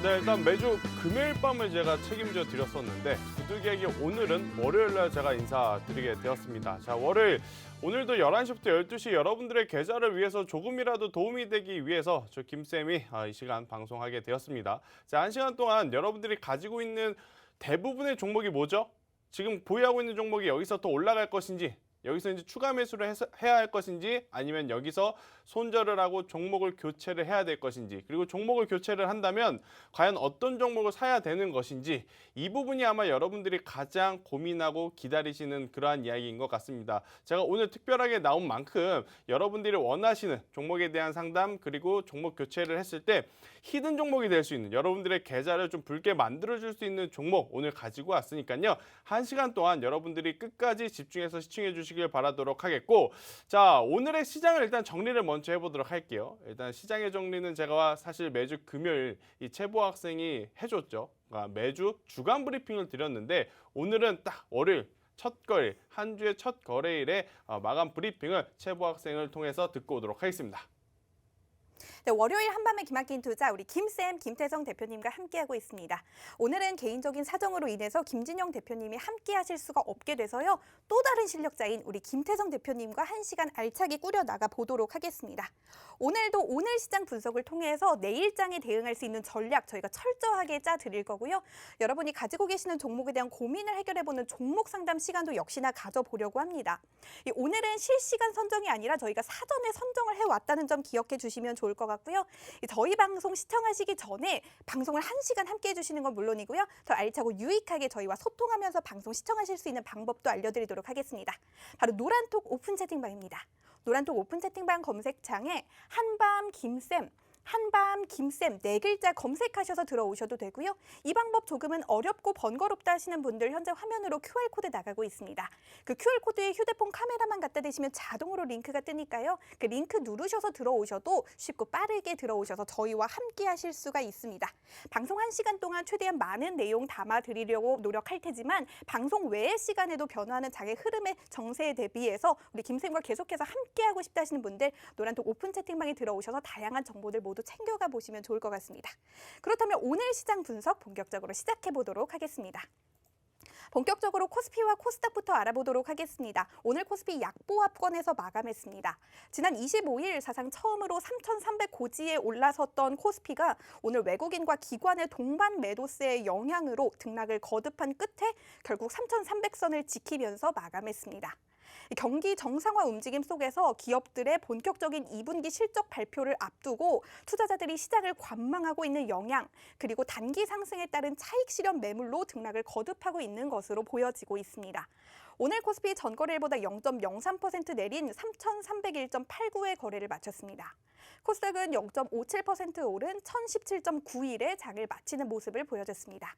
네, 일단 매주 금요일 밤을 제가 책임져 드렸었는데 부득이하게 오늘은 월요일날 제가 인사드리게 되었습니다. 자, 월요일 오늘도 11시부터 12시 여러분들의 계좌를 위해서 조금이라도 도움이 되기 위해서 저 김쌤이 이 시간 방송하게 되었습니다. 자, 1시간 동안 여러분들이 가지고 있는 대부분의 종목이 뭐죠? 지금 보유하고 있는 종목이 여기서 더 올라갈 것인지, 여기서 이제 추가 매수를 해야 할 것인지, 아니면 여기서 손절을 하고 종목을 교체를 해야 될 것인지, 그리고 종목을 교체를 한다면 과연 어떤 종목을 사야 되는 것인지, 이 부분이 아마 여러분들이 가장 고민하고 기다리시는 그러한 이야기인 것 같습니다. 제가 오늘 특별하게 나온 만큼 여러분들이 원하시는 종목에 대한 상담, 그리고 종목 교체를 했을 때 히든 종목이 될 수 있는, 여러분들의 계좌를 좀 붉게 만들어줄 수 있는 종목 오늘 가지고 왔으니까요. 1시간 동안 여러분들이 끝까지 집중해서 시청해 주시길 바라도록 하겠고, 자, 오늘의 시장을 일단 정리를 먼저 해보도록 할게요. 일단 시장의 정리는 제가 사실 매주 금요일 이 최보 학생이 해줬죠. 그러니까 매주 주간 브리핑을 드렸는데 오늘은 딱 월요일 첫 거래일, 한 주의 첫 거래일에 마감 브리핑을 최보 학생을 통해서 듣고 오도록 하겠습니다. 네, 월요일 한밤의 기막힌 투자 우리 김쌤 김태성 대표님과 함께하고 있습니다. 오늘은 개인적인 사정으로 인해서 김진영 대표님이 함께하실 수가 없게 돼서요. 또 다른 실력자인 우리 김태성 대표님과 1시간 알차게 꾸려나가 보도록 하겠습니다. 오늘도 오늘 시장 분석을 통해서 내일장에 대응할 수 있는 전략 저희가 철저하게 짜드릴 거고요. 여러분이 가지고 계시는 종목에 대한 고민을 해결해보는 종목 상담 시간도 역시나 가져보려고 합니다. 오늘은 실시간 선정이 아니라 저희가 사전에 선정을 해왔다는 점 기억해 주시면 좋을 것 같고요. 저희 방송 시청하시기 전에 방송을 1시간 함께 해주시는 건 물론이고요. 더 알차고 유익하게 저희와 소통하면서 방송 시청하실 수 있는 방법도 알려드리도록 하겠습니다. 바로 노란톡 오픈 채팅방입니다. 노란톡 오픈 채팅방 검색창에 한밤 김쌤, 한밤 김쌤 4글자 검색하셔서 들어오셔도 되고요. 이 방법 조금은 어렵고 번거롭다 하시는 분들 현재 화면으로 QR코드 나가고 있습니다. 그 QR코드에 휴대폰 카메라만 갖다 대시면 자동으로 링크가 뜨니까요. 그 링크 누르셔서 들어오셔도 쉽고 빠르게 들어오셔서 저희와 함께 하실 수가 있습니다. 방송 1시간 동안 최대한 많은 내용 담아드리려고 노력할 테지만 방송 외의 시간에도 변화하는 장의 흐름의 정세에 대비해서 우리 김쌤과 계속해서 함께하고 싶다 하시는 분들 노란톡 오픈 채팅방에 들어오셔서 다양한 정보들 모두 챙겨가 보시면 좋을 것 같습니다. 그렇다면 오늘 시장 분석 본격적으로 시작해 보도록 하겠습니다. 본격적으로 코스피와 코스닥부터 알아보도록 하겠습니다. 오늘 코스피 약보합권에서 마감했습니다. 지난 25일 사상 처음으로 3,300 고지에 올라섰던 코스피가 오늘 외국인과 기관의 동반 매도세의 영향으로 등락을 거듭한 끝에 결국 3,300선을 지키면서 마감했습니다. 경기 정상화 움직임 속에서 기업들의 본격적인 2분기 실적 발표를 앞두고 투자자들이 시장을 관망하고 있는 영향, 그리고 단기 상승에 따른 차익 실현 매물로 등락을 거듭하고 있는 것으로 보여지고 있습니다. 오늘 코스피 전거래일보다 0.03% 내린 3,301.89의 거래를 마쳤습니다. 코스닥은 0.57% 오른 1,017.91의 장을 마치는 모습을 보여줬습니다.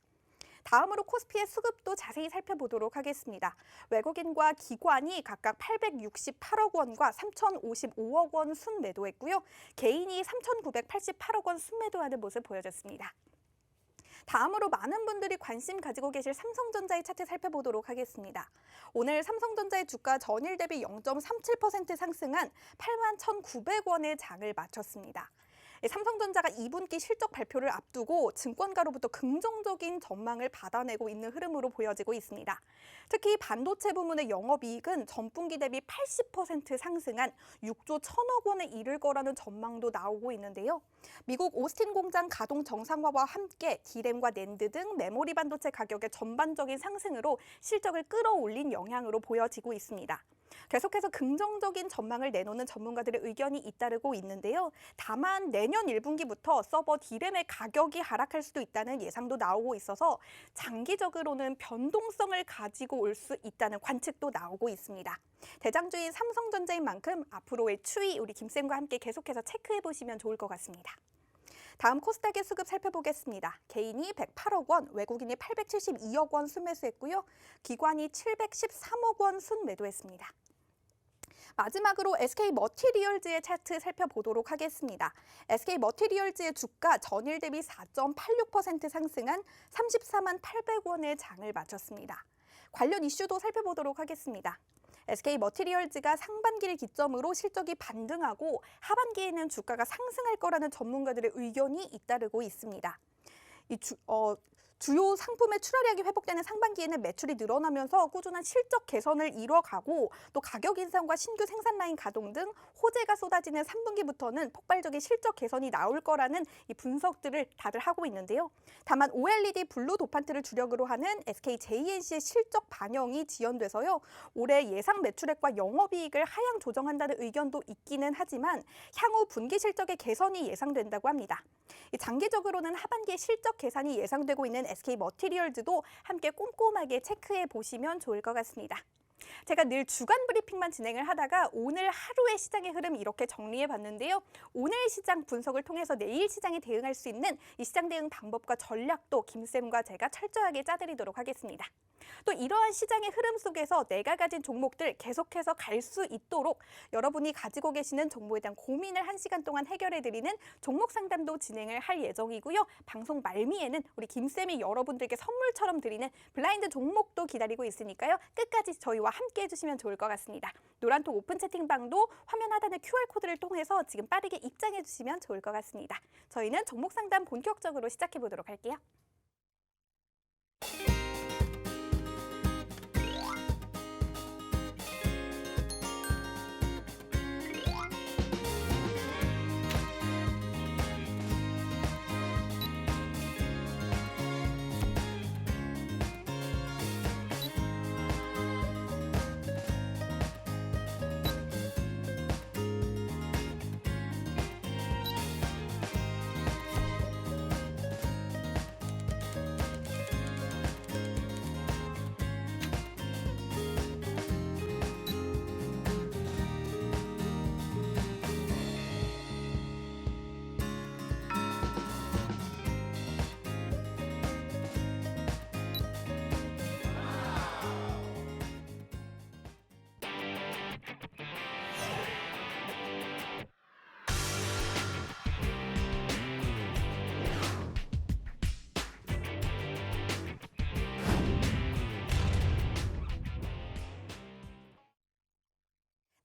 다음으로 코스피의 수급도 자세히 살펴보도록 하겠습니다. 외국인과 기관이 각각 868억 원과 3,055억 원 순매도했고요. 개인이 3,988억 원 순매도하는 모습 보여줬습니다. 다음으로 많은 분들이 관심 가지고 계실 삼성전자의 차트 살펴보도록 하겠습니다. 오늘 삼성전자의 주가 전일 대비 0.37% 상승한 81,900원의 장을 마쳤습니다. 삼성전자가 2분기 실적 발표를 앞두고 증권가로부터 긍정적인 전망을 받아내고 있는 흐름으로 보여지고 있습니다. 특히 반도체 부문의 영업이익은 전분기 대비 80% 상승한 6조 1천억 원에 이를 거라는 전망도 나오고 있는데요. 미국 오스틴 공장 가동 정상화와 함께 D램과 낸드 등 메모리 반도체 가격의 전반적인 상승으로 실적을 끌어올린 영향으로 보여지고 있습니다. 계속해서 긍정적인 전망을 내놓는 전문가들의 의견이 잇따르고 있는데요. 다만 내년 1분기부터 서버 D램의 가격이 하락할 수도 있다는 예상도 나오고 있어서 장기적으로는 변동성을 가지고 올 수 있다는 관측도 나오고 있습니다. 대장주인 삼성전자인 만큼 앞으로의 추이 우리 김쌤과 함께 계속해서 체크해 보시면 좋을 것 같습니다. 다음 코스닥의 수급 살펴보겠습니다. 개인이 108억 원, 외국인이 872억 원 순매수했고요. 기관이 713억 원 순매도했습니다. 마지막으로 SK머티리얼즈의 차트 살펴보도록 하겠습니다. SK머티리얼즈의 주가 전일 대비 4.86% 상승한 34만 800원의 장을 마쳤습니다. 관련 이슈도 살펴보도록 하겠습니다. SK머티리얼즈가 상반기를 기점으로 실적이 반등하고 하반기에는 주가가 상승할 거라는 전문가들의 의견이 잇따르고 있습니다. 주요 상품의 출하량이 회복되는 상반기에는 매출이 늘어나면서 꾸준한 실적 개선을 이뤄가고 또 가격 인상과 신규 생산 라인 가동 등 호재가 쏟아지는 3분기부터는 폭발적인 실적 개선이 나올 거라는 이 분석들을 다들 하고 있는데요. 다만 OLED 블루 도판트를 주력으로 하는 SK JNC의 실적 반영이 지연돼서요. 올해 예상 매출액과 영업이익을 하향 조정한다는 의견도 있기는 하지만 향후 분기 실적의 개선이 예상된다고 합니다. 장기적으로는 하반기에 실적 개선이 예상되고 있는 SK 머티리얼즈도 함께 꼼꼼하게 체크해 보시면 좋을 것 같습니다. 제가 늘 주간 브리핑만 진행을 하다가 오늘 하루의 시장의 흐름 이렇게 정리해 봤는데요. 오늘 시장 분석을 통해서 내일 시장에 대응할 수 있는 이 시장 대응 방법과 전략도 김쌤과 제가 철저하게 짜드리도록 하겠습니다. 또 이러한 시장의 흐름 속에서 내가 가진 종목들 계속해서 갈 수 있도록 여러분이 가지고 계시는 정보에 대한 고민을 1시간 동안 해결해 드리는 종목 상담도 진행을 할 예정이고요. 방송 말미에는 우리 김쌤이 여러분들께 선물처럼 드리는 블라인드 종목도 기다리고 있으니까요. 끝까지 저희와 함께 해주시면 좋을 것 같습니다. 노란톡 오픈 채팅방도 화면 하단의 QR코드를 통해서 지금 빠르게 입장해 주시면 좋을 것 같습니다. 저희는 종목 상담 본격적으로 시작해 보도록 할게요.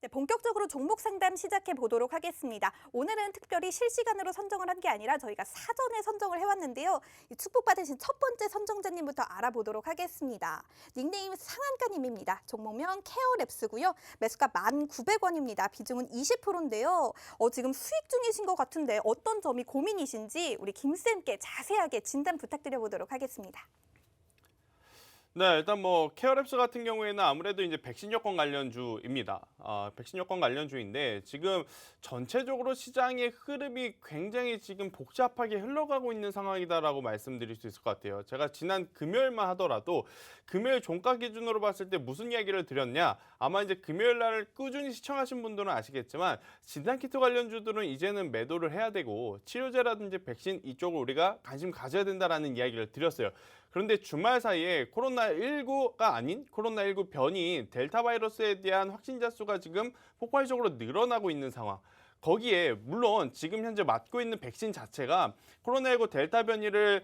네, 본격적으로 종목 상담 시작해 보도록 하겠습니다. 오늘은 특별히 실시간으로 선정을 한 게 아니라 저희가 사전에 선정을 해왔는데요. 축복받으신 첫 번째 선정자님부터 알아보도록 하겠습니다. 닉네임 상한가님입니다. 종목명 케어랩스고요. 매수가 1,900원입니다. 비중은 20%인데요. 지금 수익 중이신 것 같은데 어떤 점이 고민이신지 우리 김쌤께 자세하게 진단 부탁드려 보도록 하겠습니다. 네, 일단 뭐 케어랩스 같은 경우에는 아무래도 이제 백신 여권 관련주입니다. 백신 여권 관련주인데 지금 전체적으로 시장의 흐름이 굉장히 지금 복잡하게 흘러가고 있는 상황이다라고 말씀드릴 수 있을 것 같아요. 제가 지난 금요일만 하더라도 금요일 종가 기준으로 봤을 때 무슨 이야기를 드렸냐? 아마 이제 금요일 날 꾸준히 시청하신 분들은 아시겠지만 진단키트 관련주들은 이제는 매도를 해야 되고 치료제라든지 백신 이쪽을 우리가 관심 가져야 된다라는 이야기를 드렸어요. 그런데 주말 사이에 코로나19가 아닌 코로나19 변이인 델타 바이러스에 대한 확진자 수가 지금 폭발적으로 늘어나고 있는 상황. 거기에 물론 지금 현재 맞고 있는 백신 자체가 코로나19 델타 변이를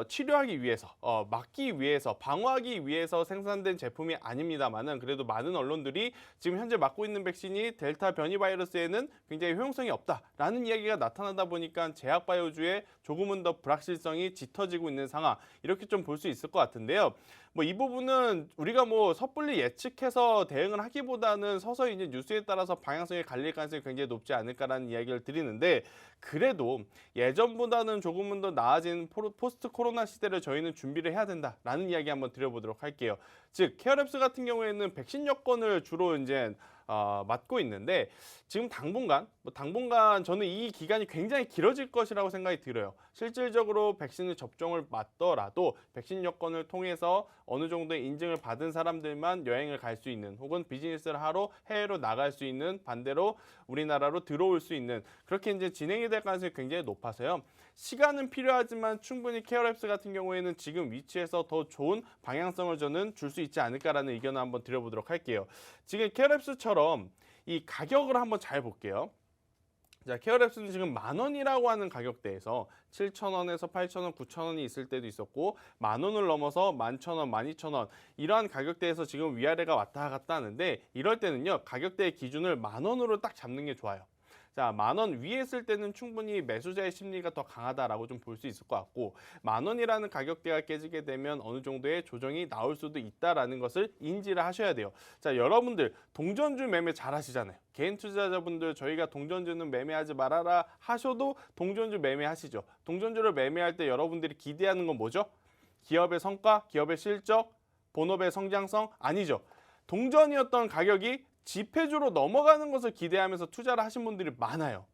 치료하기 위해서, 막기 위해서, 방어하기 위해서 생산된 제품이 아닙니다만은 그래도 많은 언론들이 지금 현재 맞고 있는 백신이 델타 변이 바이러스에는 굉장히 효용성이 없다라는 이야기가 나타나다 보니까 제약바이오주의 조금은 더 불확실성이 짙어지고 있는 상황, 이렇게 좀 볼 수 있을 것 같은데요. 뭐 이 부분은 우리가 뭐 섣불리 예측해서 대응을 하기보다는 서서히 이제 뉴스에 따라서 방향성이 갈릴 가능성이 굉장히 높지 않을까라는 이야기를 드리는데, 그래도 예전보다는 조금은 더 나아진 포스트 코로나 시대를 저희는 준비를 해야 된다라는 이야기 한번 드려보도록 할게요. 즉 케어랩스 같은 경우에는 백신 여건을 주로 이제 맞고 있는데 지금 당분간 저는 이 기간이 굉장히 길어질 것이라고 생각이 들어요. 실질적으로 백신을 접종을 맞더라도 백신 여건을 통해서 어느 정도의 인증을 받은 사람들만 여행을 갈 수 있는, 혹은 비즈니스를 하러 해외로 나갈 수 있는, 반대로 우리나라로 들어올 수 있는, 그렇게 이제 진행이 될 가능성이 굉장히 높아서요. 시간은 필요하지만 충분히 케어랩스 같은 경우에는 지금 위치에서 더 좋은 방향성을 저는 줄 수 있지 않을까라는 의견을 한번 드려보도록 할게요. 지금 케어랩스처럼 이 가격을 한번 잘 볼게요. 자, 케어랩스는 지금 10,000원이라고 하는 가격대에서 7,000원에서 8,000원, 9,000원이 있을 때도 있었고 10,000원을 넘어서 11,000원, 12,000원 이러한 가격대에서 지금 위아래가 왔다 갔다 하는데, 이럴 때는요 가격대의 기준을 10,000원으로 딱 잡는 게 좋아요. 자, 10,000원 위에 있을 때는 충분히 매수자의 심리가 더 강하다라고 좀 볼 수 있을 것 같고 10,000원이라는 가격대가 깨지게 되면 어느 정도의 조정이 나올 수도 있다라는 것을 인지를 하셔야 돼요. 자, 여러분들 동전주 매매 잘 하시잖아요. 개인 투자자분들 저희가 동전주는 매매하지 말아라 하셔도 동전주 매매하시죠. 동전주를 매매할 때 여러분들이 기대하는 건 뭐죠? 기업의 성과, 기업의 실적, 본업의 성장성? 아니죠. 동전이었던 가격이 지폐주로 넘어가는 것을 기대하면서 투자를 하신 분들이 많아요.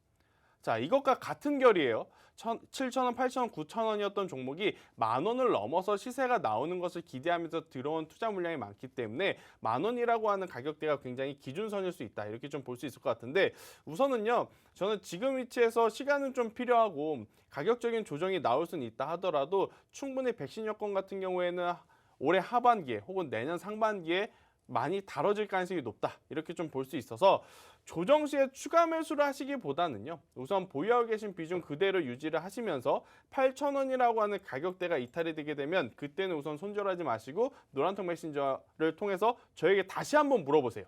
자, 이것과 같은 결이에요. 7,000원, 8,000원, 9,000원이었던 종목이 10,000원을 넘어서 시세가 나오는 것을 기대하면서 들어온 투자 물량이 많기 때문에 10,000원이라고 하는 가격대가 굉장히 기준선일 수 있다. 이렇게 좀 볼 수 있을 것 같은데 우선은요. 저는 지금 위치에서 시간은 좀 필요하고 가격적인 조정이 나올 수는 있다 하더라도 충분히 백신 여건 같은 경우에는 올해 하반기에 혹은 내년 상반기에 많이 다뤄질 가능성이 높다. 이렇게 좀 볼 수 있어서 조정 시에 추가 매수를 하시기보다는요. 우선 보유하고 계신 비중 그대로 유지를 하시면서 8,000원이라고 하는 가격대가 이탈이 되게 되면 그때는 우선 손절하지 마시고 노란통 메신저를 통해서 저에게 다시 한번 물어보세요.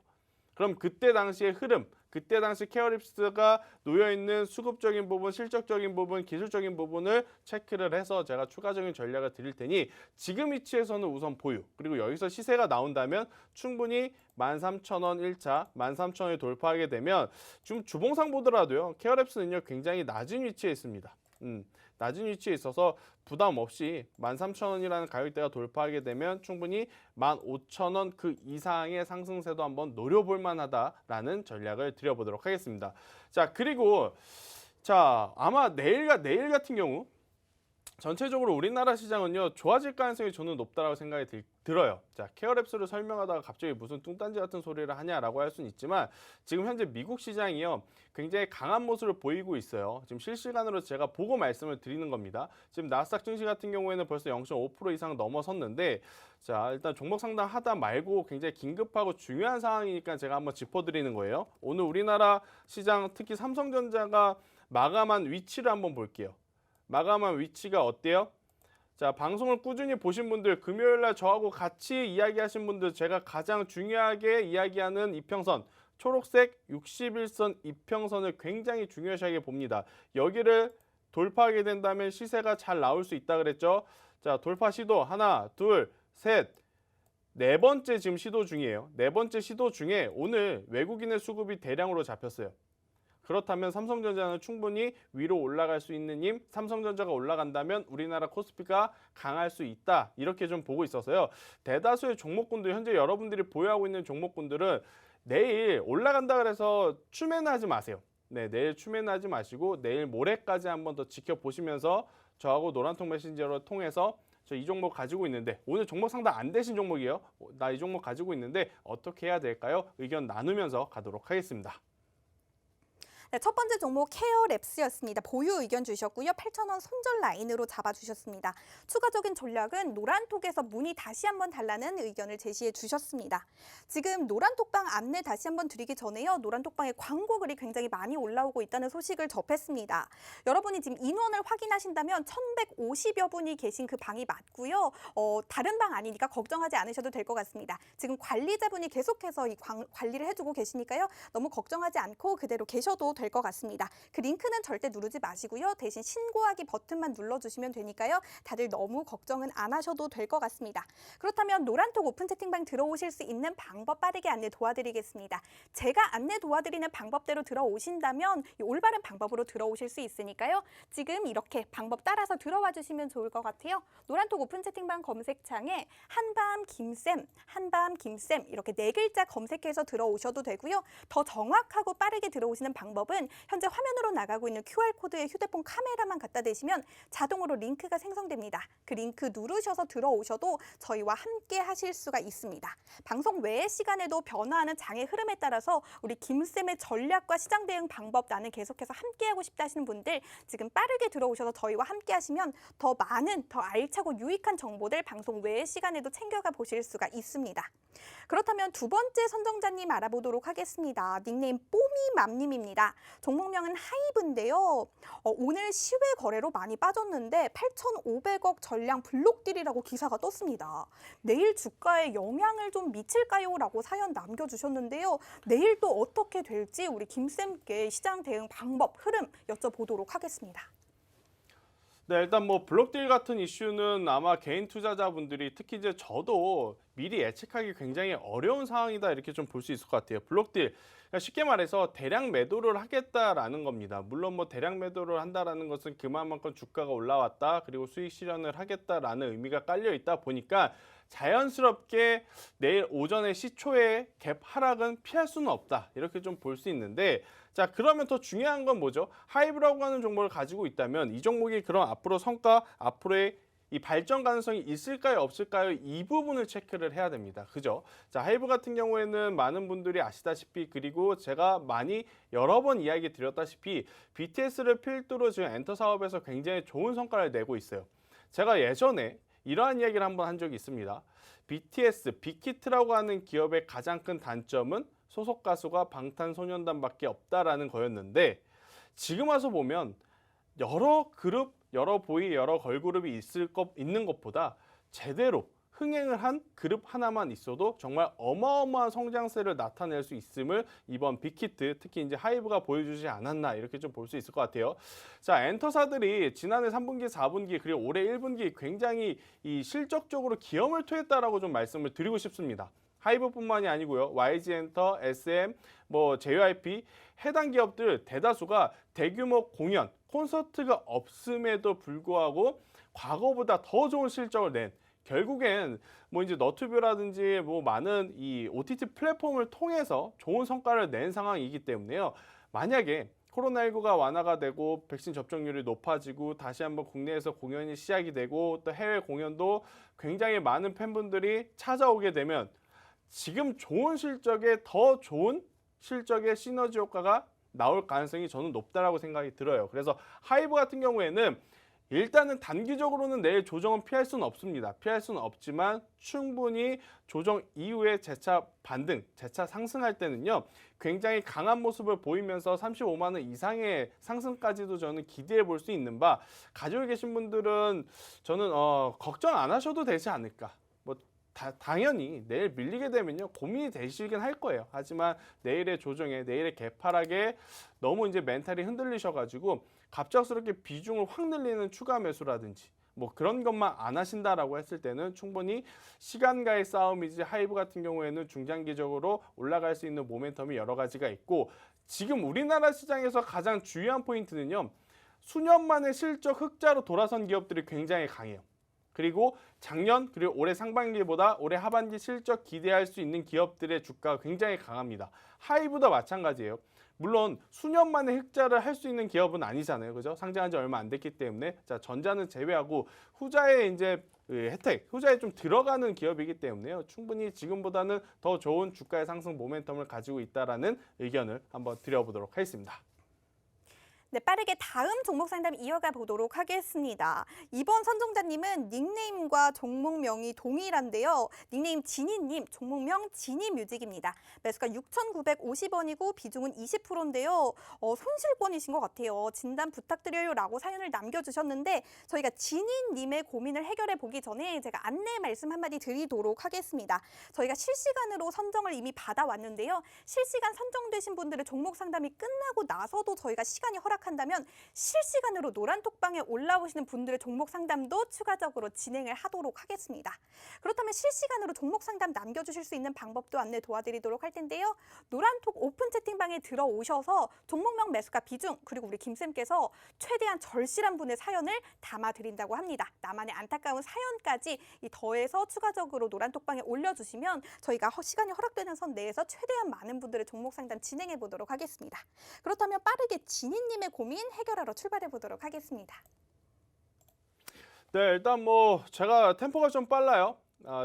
그럼 그때 당시의 흐름, 그때 당시 케어립스가 놓여있는 수급적인 부분, 실적적인 부분, 기술적인 부분을 체크를 해서 제가 추가적인 전략을 드릴 테니 지금 위치에서는 우선 보유, 그리고 여기서 시세가 나온다면 충분히 13,000원 1차, 13,000원을 돌파하게 되면 지금 주봉상 보더라도요. 케어랩스는요 굉장히 낮은 위치에 있습니다. 낮은 위치에 있어서 부담 없이 13,000원이라는 가격대가 돌파하게 되면 충분히 15,000원 그 이상의 상승세도 한번 노려볼 만하다라는 전략을 드려보도록 하겠습니다. 자, 그리고 자 아마 내일 같은 경우 전체적으로 우리나라 시장은요 좋아질 가능성이 저는 높다라고 생각이 들어요. 자, 케어랩스를 설명하다가 갑자기 무슨 뚱딴지 같은 소리를 하냐라고 할 수는 있지만 지금 현재 미국 시장이요 굉장히 강한 모습을 보이고 있어요. 지금 실시간으로 제가 보고 말씀을 드리는 겁니다. 지금 나스닥 증시 같은 경우에는 벌써 0.5% 이상 넘어섰는데 자 일단 종목 상담하다 말고 굉장히 긴급하고 중요한 상황이니까 제가 한번 짚어드리는 거예요. 오늘 우리나라 시장 특히 삼성전자가 마감한 위치를 한번 볼게요. 마감한 위치가 어때요? 자, 방송을 꾸준히 보신 분들, 금요일날 저하고 같이 이야기하신 분들 제가 가장 중요하게 이야기하는 이평선, 초록색 61선 이평선을 굉장히 중요시하게 봅니다. 여기를 돌파하게 된다면 시세가 잘 나올 수 있다 그랬죠? 자, 돌파 시도 하나, 둘, 셋, 네 번째 지금 시도 중이에요. 네 번째 시도 중에 오늘 외국인의 수급이 대량으로 잡혔어요. 그렇다면 삼성전자는 충분히 위로 올라갈 수 있는 힘, 삼성전자가 올라간다면 우리나라 코스피가 강할 수 있다. 이렇게 좀 보고 있어서요. 대다수의 종목군들, 현재 여러분들이 보유하고 있는 종목군들은 내일 올라간다 그래서 추매는 하지 마세요. 네, 내일 추매는 하지 마시고 내일 모레까지 한번 더 지켜보시면서 저하고 노란통 메신저를 통해서 저 이 종목 가지고 있는데 오늘 종목 상담 안 되신 종목이에요. 나 이 종목 가지고 있는데 어떻게 해야 될까요? 의견 나누면서 가도록 하겠습니다. 네, 첫 번째 종목 케어랩스였습니다. 보유 의견 주셨고요. 8,000원 손절 라인으로 잡아주셨습니다. 추가적인 전략은 노란톡에서 문의 다시 한번 달라는 의견을 제시해 주셨습니다. 지금 노란톡방 안내 다시 한번 드리기 전에요. 노란톡방에 광고글이 굉장히 많이 올라오고 있다는 소식을 접했습니다. 여러분이 지금 인원을 확인하신다면 1,150여 분이 계신 그 방이 맞고요. 다른 방 아니니까 걱정하지 않으셔도 될 것 같습니다. 지금 관리자분이 계속해서 이 관리를 해주고 계시니까요. 너무 걱정하지 않고 그대로 계셔도 될 것 같습니다. 그 링크는 절대 누르지 마시고요. 대신 신고하기 버튼만 눌러주시면 되니까요. 다들 너무 걱정은 안 하셔도 될 것 같습니다. 그렇다면 노란톡 오픈 채팅방 들어오실 수 있는 방법 빠르게 안내 도와드리겠습니다. 제가 안내 도와드리는 방법대로 들어오신다면 올바른 방법으로 들어오실 수 있으니까요. 지금 이렇게 방법 따라서 들어와 주시면 좋을 것 같아요. 노란톡 오픈 채팅방 검색창에 한밤 김쌤 이렇게 4글자 검색해서 들어오셔도 되고요. 더 정확하고 빠르게 들어오시는 방법은 현재 화면으로 나가고 있는 QR코드에 휴대폰 카메라만 갖다 대시면 자동으로 링크가 생성됩니다. 그 링크 누르셔서 들어오셔도 저희와 함께 하실 수가 있습니다. 방송 외의 시간에도 변화하는 장의 흐름에 따라서 우리 김쌤의 전략과 시장 대응 방법 나는 계속해서 함께하고 싶다 하시는 분들 지금 빠르게 들어오셔서 저희와 함께 하시면 더 많은, 더 알차고 유익한 정보들 방송 외의 시간에도 챙겨가 보실 수가 있습니다. 그렇다면 두 번째 선정자님 알아보도록 하겠습니다. 닉네임 뽀미맘님입니다. 하겠습니다. 종목명은 하이브인데요. 오늘 시외 거래로 많이 빠졌는데 8,500억 전량 블록딜이라고 기사가 떴습니다. 내일 주가에 영향을 좀 미칠까요? 라고 사연 남겨주셨는데요. 내일 또 어떻게 될지 우리 김쌤께 시장 대응 방법, 흐름 여쭤보도록 하겠습니다. 네, 일단 뭐 블록딜 같은 이슈는 아마 개인 투자자분들이 특히 이제 저도 미리 예측하기 굉장히 어려운 상황이다 이렇게 좀 볼 수 있을 것 같아요. 블록딜. 그러니까 쉽게 말해서 대량 매도를 하겠다라는 겁니다. 물론 뭐 대량 매도를 한다라는 것은 그만큼 주가가 올라왔다 그리고 수익 실현을 하겠다라는 의미가 깔려 있다 보니까 자연스럽게 내일 오전에 시초의 갭 하락은 피할 수는 없다 이렇게 좀 볼 수 있는데 자 그러면 더 중요한 건 뭐죠? 하이브라고 하는 종목을 가지고 있다면 이 종목이 그럼 앞으로 성과 앞으로의 이 발전 가능성이 있을까요 없을까요? 이 부분을 체크를 해야 됩니다. 그죠? 자 하이브 같은 경우에는 많은 분들이 아시다시피 그리고 제가 많이 여러 번 이야기 드렸다시피 BTS를 필두로 지금 엔터 사업에서 굉장히 좋은 성과를 내고 있어요. 제가 예전에 이러한 이야기를 한번 한 적이 있습니다. BTS, 빅히트라고 하는 기업의 가장 큰 단점은 소속 가수가 방탄소년단밖에 없다라는 거였는데 지금 와서 보면 여러 그룹, 여러 보이, 여러 걸그룹이 있는 것보다 제대로 흥행을 한 그룹 하나만 있어도 정말 어마어마한 성장세를 나타낼 수 있음을 이번 빅히트, 특히 이제 하이브가 보여주지 않았나 이렇게 좀 볼 수 있을 것 같아요. 자, 엔터사들이 지난해 3분기, 4분기 그리고 올해 1분기 굉장히 이 실적적으로 기염을 토했다라고 좀 말씀을 드리고 싶습니다. 하이브뿐만이 아니고요. YG엔터, SM, 뭐 JYP 해당 기업들 대다수가 대규모 공연, 콘서트가 없음에도 불구하고 과거보다 더 좋은 실적을 낸 결국엔 뭐 이제 너튜브라든지 뭐 많은 이 OTT 플랫폼을 통해서 좋은 성과를 낸 상황이기 때문에요. 만약에 코로나19가 완화가 되고 백신 접종률이 높아지고 다시 한번 국내에서 공연이 시작이 되고 또 해외 공연도 굉장히 많은 팬분들이 찾아오게 되면 지금 좋은 실적에 더 좋은 실적의 시너지 효과가 나올 가능성이 저는 높다라고 생각이 들어요. 그래서 하이브 같은 경우에는 일단은 단기적으로는 내일 조정은 피할 수는 없습니다. 피할 수는 없지만 충분히 조정 이후에 재차 반등, 재차 상승할 때는요. 굉장히 강한 모습을 보이면서 35만 원 이상의 상승까지도 저는 기대해 볼 수 있는 바 가지고 계신 분들은 저는 걱정 안 하셔도 되지 않을까. 뭐 당연히 내일 밀리게 되면요 고민이 되시긴 할 거예요. 하지만 내일의 조정에 내일의 개파락에 너무 이제 멘탈이 흔들리셔가지고 갑작스럽게 비중을 확 늘리는 추가 매수라든지 뭐 그런 것만 안 하신다라고 했을 때는 충분히 시간과의 싸움이지 하이브 같은 경우에는 중장기적으로 올라갈 수 있는 모멘텀이 여러 가지가 있고 지금 우리나라 시장에서 가장 중요한 포인트는요 수년 만에 실적 흑자로 돌아선 기업들이 굉장히 강해요. 그리고 작년 그리고 올해 상반기보다 올해 하반기 실적 기대할 수 있는 기업들의 주가가 굉장히 강합니다. 하이브도 마찬가지예요. 물론 수년 만에 흑자를 할 수 있는 기업은 아니잖아요. 그죠? 상장한 지 얼마 안 됐기 때문에 자, 전자는 제외하고 후자에 이제 혜택, 후자에 좀 들어가는 기업이기 때문에요. 충분히 지금보다는 더 좋은 주가의 상승 모멘텀을 가지고 있다라는 의견을 한번 드려보도록 하겠습니다. 네, 빠르게 다음 종목 상담 이어가 보도록 하겠습니다. 이번 선정자님은 닉네임과 종목명이 동일한데요. 닉네임 지니님, 종목명 지니뮤직입니다. 매수가 6,950원이고 비중은 20%인데요. 손실권이신 것 같아요. 진단 부탁드려요 라고 사연을 남겨주셨는데 저희가 지니님의 고민을 해결해 보기 전에 제가 안내 말씀 한마디 드리도록 하겠습니다. 저희가 실시간으로 선정을 이미 받아왔는데요. 실시간 선정되신 분들의 종목 상담이 끝나고 나서도 저희가 시간이 한다면 실시간으로 노란톡방에 올라오시는 분들의 종목 상담도 추가적으로 진행을 하도록 하겠습니다. 그렇다면 실시간으로 종목 상담 남겨주실 수 있는 방법도 안내 도와드리도록 할 텐데요. 노란톡 오픈 채팅방에 들어오셔서 종목명 매수가 비중 그리고 우리 김쌤께서 최대한 절실한 분의 사연을 담아드린다고 합니다. 나만의 안타까운 사연까지 더해서 추가적으로 노란톡방에 올려주시면 저희가 시간이 허락되는 선 내에서 최대한 많은 분들의 종목 상담 진행해 보도록 하겠습니다. 그렇다면 빠르게 지니님의 고민 해결하러 출발해 보도록 하겠습니다. 네, 일단 뭐 제가 템포가 좀 빨라요.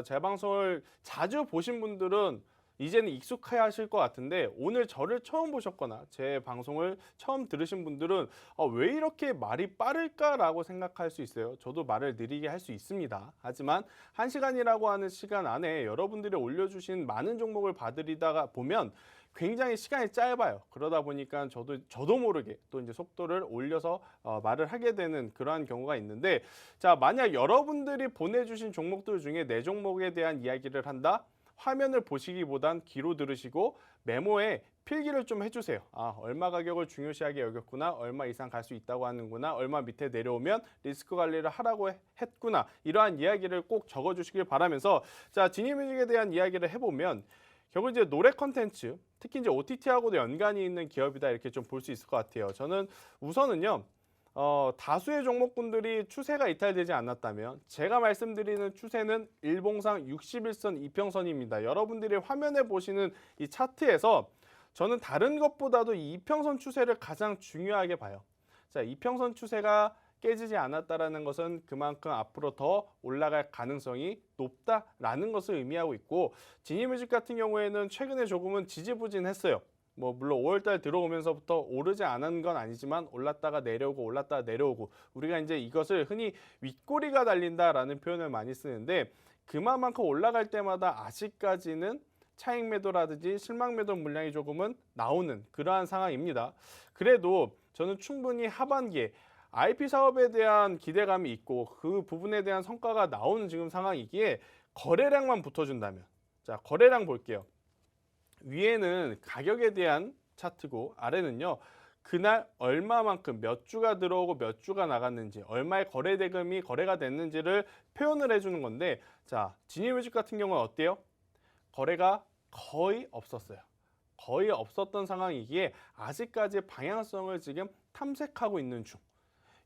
제 방송을 자주 보신 분들은 이제는 익숙해 하실 것 같은데 오늘 저를 처음 보셨거나 제 방송을 처음 들으신 분들은 왜 이렇게 말이 빠를까라고 생각할 수 있어요. 저도 말을 느리게 할 수 있습니다. 하지만 1시간이라고 하는 시간 안에 여러분들이 올려주신 많은 종목을 봐드리다가 보면 굉장히 시간이 짧아요. 그러다 보니까 저도 모르게 또 이제 속도를 올려서 말을 하게 되는 그러한 경우가 있는데, 자, 만약 여러분들이 보내주신 종목들 중에 내 종목에 대한 이야기를 한다? 화면을 보시기보단 귀로 들으시고 메모에 필기를 좀 해주세요. 얼마 가격을 중요시하게 여겼구나, 얼마 이상 갈 수 있다고 하는구나, 얼마 밑에 내려오면 리스크 관리를 하라고 했구나, 이러한 이야기를 꼭 적어주시길 바라면서, 자, 지니뮤직에 대한 이야기를 해보면 결국 이제 노래 컨텐츠, 특히 이제 OTT하고도 연관이 있는 기업이다, 이렇게 좀 볼 수 있을 것 같아요. 저는 우선은요, 다수의 종목군들이 추세가 이탈되지 않았다면 제가 말씀드리는 추세는 일봉상 61선 이평선입니다. 여러분들이 화면에 보시는 이 차트에서 저는 다른 것보다도 이 이평선 추세를 가장 중요하게 봐요. 자, 이평선 추세가 깨지지 않았다라는 것은 그만큼 앞으로 더 올라갈 가능성이 높다라는 것을 의미하고 있고, 지니뮤직 같은 경우에는 최근에 조금은 지지부진했어요. 물론 5월달 들어오면서부터 오르지 않은 건 아니지만 올랐다가 내려오고 올랐다가 내려오고, 우리가 이제 이것을 흔히 윗꼬리가 달린다라는 표현을 많이 쓰는데, 그만큼 올라갈 때마다 아직까지는 차익 매도라든지 실망 매도 물량이 조금은 나오는 그러한 상황입니다. 그래도 저는 충분히 하반기에 IP 사업에 대한 기대감이 있고 그 부분에 대한 성과가 나오는 지금 상황이기에 거래량만 붙어준다면, 자, 거래량 볼게요. 위에는 가격에 대한 차트고 아래는요, 그날 얼마만큼 몇 주가 들어오고 몇 주가 나갔는지, 얼마의 거래 대금이 거래가 됐는지를 표현을 해주는 건데, 자, 지니뮤직 같은 경우는 어때요? 거래가 거의 없었어요. 거의 없었던 상황이기에 아직까지 방향성을 지금 탐색하고 있는 중.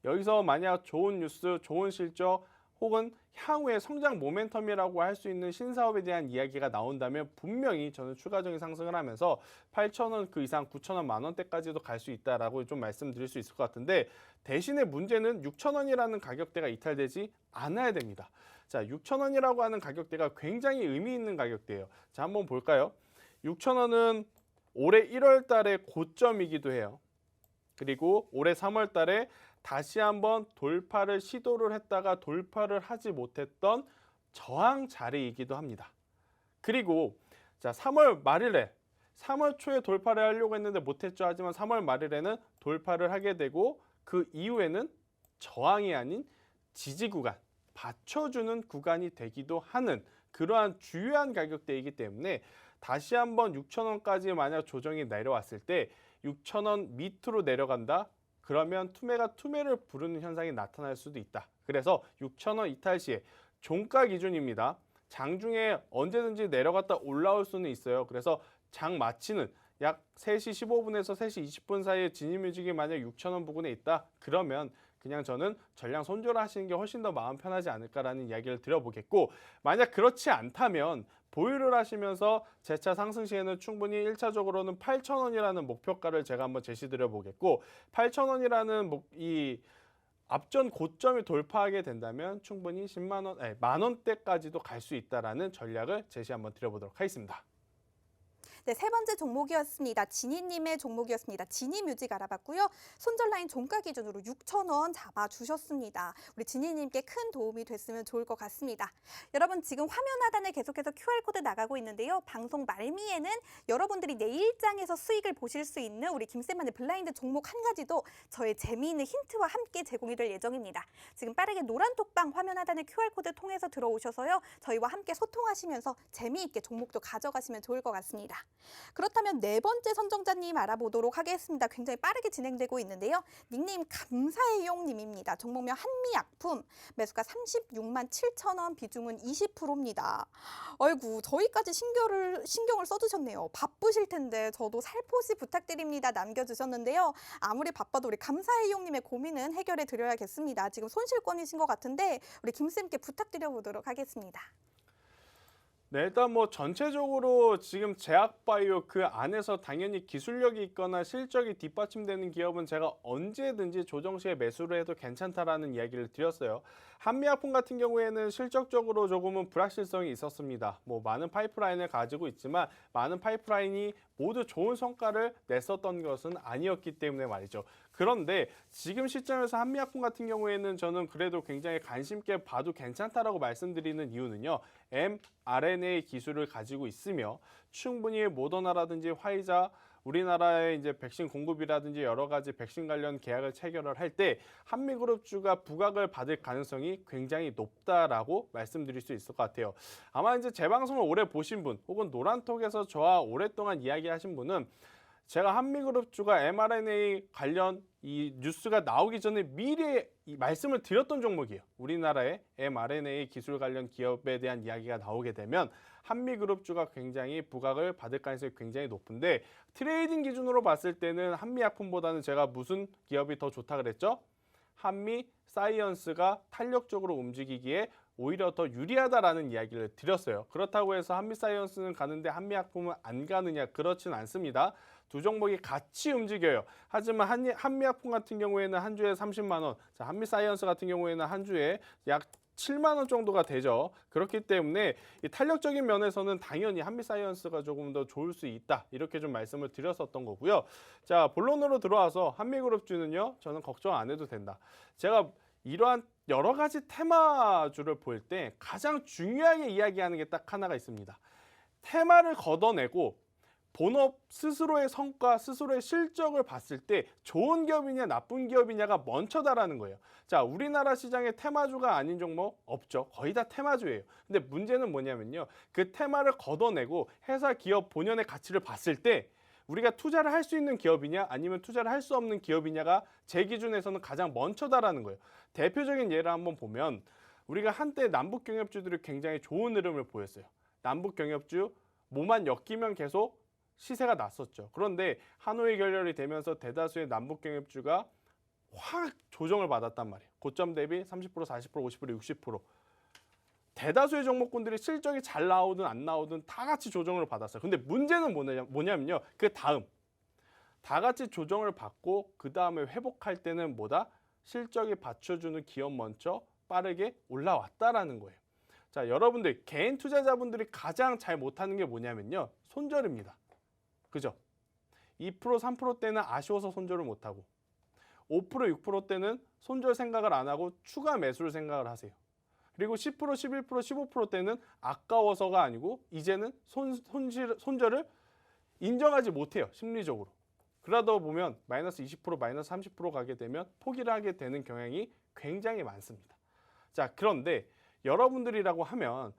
여기서 만약 좋은 뉴스, 좋은 실적, 혹은 향후의 성장 모멘텀이라고 할 수 있는 신사업에 대한 이야기가 나온다면 분명히 저는 추가적인 상승을 하면서 8,000원 그 이상 9,000원, 만원대까지도 갈 수 있다라고 좀 말씀드릴 수 있을 것 같은데, 대신에 문제는 6,000원이라는 가격대가 이탈되지 않아야 됩니다. 자, 6,000원이라고 하는 가격대가 굉장히 의미 있는 가격대예요. 자, 한번 볼까요? 6,000원은 올해 1월 달에 고점이기도 해요. 그리고 올해 3월 달에 다시 한번 돌파를 시도를 했다가 돌파를 하지 못했던 저항 자리이기도 합니다. 그리고 자, 3월 말일에 3월 초에 돌파를 하려고 했는데 못했죠. 하지만 3월 말일에는 돌파를 하게 되고 그 이후에는 저항이 아닌 지지 구간, 받쳐주는 구간이 되기도 하는 그러한 주요한 가격대이기 때문에 다시 한번 6,000원까지 만약 조정이 내려왔을 때 6,000원 밑으로 내려간다? 그러면 투매가 투매를 부르는 현상이 나타날 수도 있다. 그래서 6,000원 이탈 시에 종가 기준입니다. 장중에 언제든지 내려갔다 올라올 수는 있어요. 그래서 장 마치는 약 3시 15분에서 3시 20분 사이에 지니뮤직이 만약 6,000원 부근에 있다. 그러면 그냥 저는 전량 손절을 하시는 게 훨씬 더 마음 편하지 않을까라는 이야기를 드려보겠고, 만약 그렇지 않다면 보유를 하시면서 재차 상승 시에는 충분히 1차적으로는 8,000원이라는 목표가를 제가 한번 제시드려 보겠고, 8,000원이라는 이 앞전 고점이 돌파하게 된다면 충분히 10만원, 만원대까지도 갈 수 있다라는 전략을 제시 한번 드려보도록 하겠습니다. 네, 세 번째 종목이었습니다. 지니님의 종목이었습니다. 지니뮤직 알아봤고요. 손절 라인 종가 기준으로 6,000원 잡아주셨습니다. 우리 지니님께 큰 도움이 됐으면 좋을 것 같습니다. 여러분, 지금 화면 하단에 계속해서 QR코드 나가고 있는데요. 방송 말미에는 여러분들이 내일장에서 수익을 보실 수 있는 우리 김쌤만의 블라인드 종목 한 가지도 저의 재미있는 힌트와 함께 제공이 될 예정입니다. 지금 빠르게 노란 톡방 화면 하단의 QR코드 통해서 들어오셔서요. 저희와 함께 소통하시면서 재미있게 종목도 가져가시면 좋을 것 같습니다. 그렇다면 네 번째 선정자님 알아보도록 하겠습니다. 굉장히 빠르게 진행되고 있는데요. 닉네임 감사해용 님입니다. 종목명 한미약품, 매수가 36만 7천원, 비중은 20%입니다. 아이고, 저희까지 신경을 써주셨네요. 바쁘실 텐데 저도 살포시 부탁드립니다 남겨주셨는데요. 아무리 바빠도 우리 감사해용 님의 고민은 해결해 드려야겠습니다. 지금 손실권이신 것 같은데 우리 김쌤께 부탁드려보도록 하겠습니다. 네, 일단 전체적으로 지금 제약바이오 그 안에서 당연히 기술력이 있거나 실적이 뒷받침되는 기업은 제가 언제든지 조정 시에 매수를 해도 괜찮다라는 이야기를 드렸어요. 한미약품 같은 경우에는 실적적으로 조금은 불확실성이 있었습니다. 많은 파이프라인을 가지고 있지만 많은 파이프라인이 모두 좋은 성과를 냈었던 것은 아니었기 때문에 말이죠. 그런데 지금 시점에서 한미약품 같은 경우에는 저는 그래도 굉장히 관심 있게 봐도 괜찮다라고 말씀드리는 이유는요. mRNA 기술을 가지고 있으며 충분히 모더나라든지 화이자 우리나라의 이제 백신 공급이라든지 여러 가지 백신 관련 계약을 체결을 할 때 한미그룹주가 부각을 받을 가능성이 굉장히 높다라고 말씀드릴 수 있을 것 같아요. 아마 이제 제 방송을 오래 보신 분 혹은 노란톡에서 저와 오랫동안 이야기하신 분은 제가 한미그룹주가 mRNA 관련 이 뉴스가 나오기 전에 미리 이 말씀을 드렸던 종목이에요. 우리나라의 mRNA 기술 관련 기업에 대한 이야기가 나오게 되면 한미그룹주가 굉장히 부각을 받을 가능성이 굉장히 높은데 트레이딩 기준으로 봤을 때는 한미약품보다는 제가 무슨 기업이 더 좋다 그랬죠? 한미사이언스가 탄력적으로 움직이기에 오히려 더 유리하다라는 이야기를 드렸어요. 그렇다고 해서 한미사이언스는 가는데 한미약품은 안 가느냐? 그렇진 않습니다. 두 종목이 같이 움직여요. 하지만 한미약품 같은 경우에는 한 주에 30만 원, 자, 한미사이언스 같은 경우에는 한 주에 약 7만 원 정도가 되죠. 그렇기 때문에 이 탄력적인 면에서는 당연히 한미사이언스가 조금 더 좋을 수 있다. 이렇게 좀 말씀을 드렸었던 거고요. 자, 본론으로 들어와서 한미그룹주는요. 저는 걱정 안 해도 된다. 제가 이러한 여러 가지 테마주를 볼 때 가장 중요하게 이야기하는 게 딱 하나가 있습니다. 테마를 걷어내고 본업 스스로의 성과, 스스로의 실적을 봤을 때 좋은 기업이냐 나쁜 기업이냐가 먼저다라는 거예요. 자, 우리나라 시장에 테마주가 아닌 종목 없죠. 거의 다 테마주예요. 근데 문제는 뭐냐면요. 그 테마를 걷어내고 회사 기업 본연의 가치를 봤을 때 우리가 투자를 할 수 있는 기업이냐 아니면 투자를 할 수 없는 기업이냐가 제 기준에서는 가장 먼저다라는 거예요. 대표적인 예를 한번 보면 우리가 한때 남북경협주들이 굉장히 좋은 흐름을 보였어요. 남북경협주 뭐만 엮이면 계속 시세가 났었죠. 그런데 하노이 결렬이 되면서 대다수의 남북경협주가 확 조정을 받았단 말이에요. 고점 대비 30%, 40%, 50%, 60%. 대다수의 종목군들이 실적이 잘 나오든 안 나오든 다 같이 조정을 받았어요. 근데 문제는 뭐냐면요. 그 다음 다 같이 조정을 받고 그 다음에 회복할 때는 뭐다? 실적이 받쳐주는 기업 먼저 빠르게 올라왔다라는 거예요. 자, 여러분들 개인 투자자분들이 가장 잘 못하는 게 뭐냐면요. 손절입니다. 그죠? 2%, 3%대는 아쉬워서 손절을 못하고 5%, 6%대는 손절 생각을 안 하고 추가 매수를 생각을 하세요. 그리고 10%, 11%, 15%대는 아까워서가 아니고 이제는 손절을 인정하지 못해요. 심리적으로. 그러다 보면 마이너스 20%, 마이너스 30% 가게 되면 포기를 하게 되는 경향이 굉장히 많습니다. 자, 그런데 여러분들이라고 하면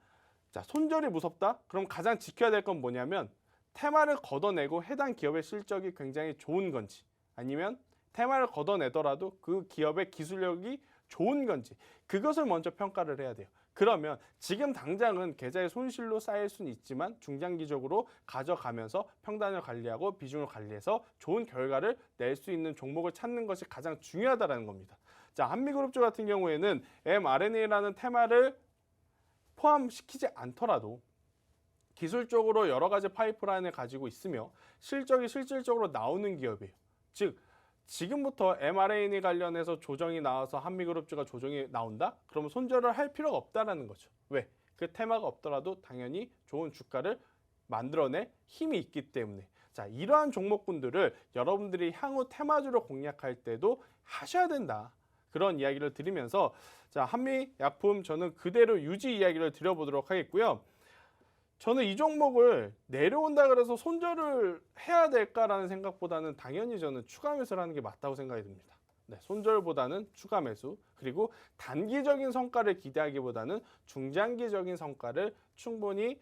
자, 손절이 무섭다? 그럼 가장 지켜야 될 건 뭐냐면 테마를 걷어내고 해당 기업의 실적이 굉장히 좋은 건지 아니면 테마를 걷어내더라도 그 기업의 기술력이 좋은 건지 그것을 먼저 평가를 해야 돼요. 그러면 지금 당장은 계좌의 손실로 쌓일 수는 있지만 중장기적으로 가져가면서 평단을 관리하고 비중을 관리해서 좋은 결과를 낼 수 있는 종목을 찾는 것이 가장 중요하다는 겁니다. 자, 한미그룹주 같은 경우에는 mRNA라는 테마를 포함시키지 않더라도 기술적으로 여러 가지 파이프라인을 가지고 있으며 실적이 실질적으로 나오는 기업이에요. 즉 지금부터 mRNA 관련해서 조정이 나와서 한미그룹주가 조정이 나온다? 그러면 손절을 할 필요가 없다라는 거죠. 왜? 그 테마가 없더라도 당연히 좋은 주가를 만들어낼 힘이 있기 때문에. 자, 이러한 종목군들을 여러분들이 향후 테마주를 공략할 때도 하셔야 된다. 그런 이야기를 드리면서 자, 한미약품 저는 그대로 유지 이야기를 드려보도록 하겠고요. 저는 이 종목을 내려온다 그래서 손절을 해야 될까라는 생각보다는 당연히 저는 추가 매수를 하는 게 맞다고 생각이 듭니다. 네, 손절보다는 추가 매수, 그리고 단기적인 성과를 기대하기보다는 중장기적인 성과를 충분히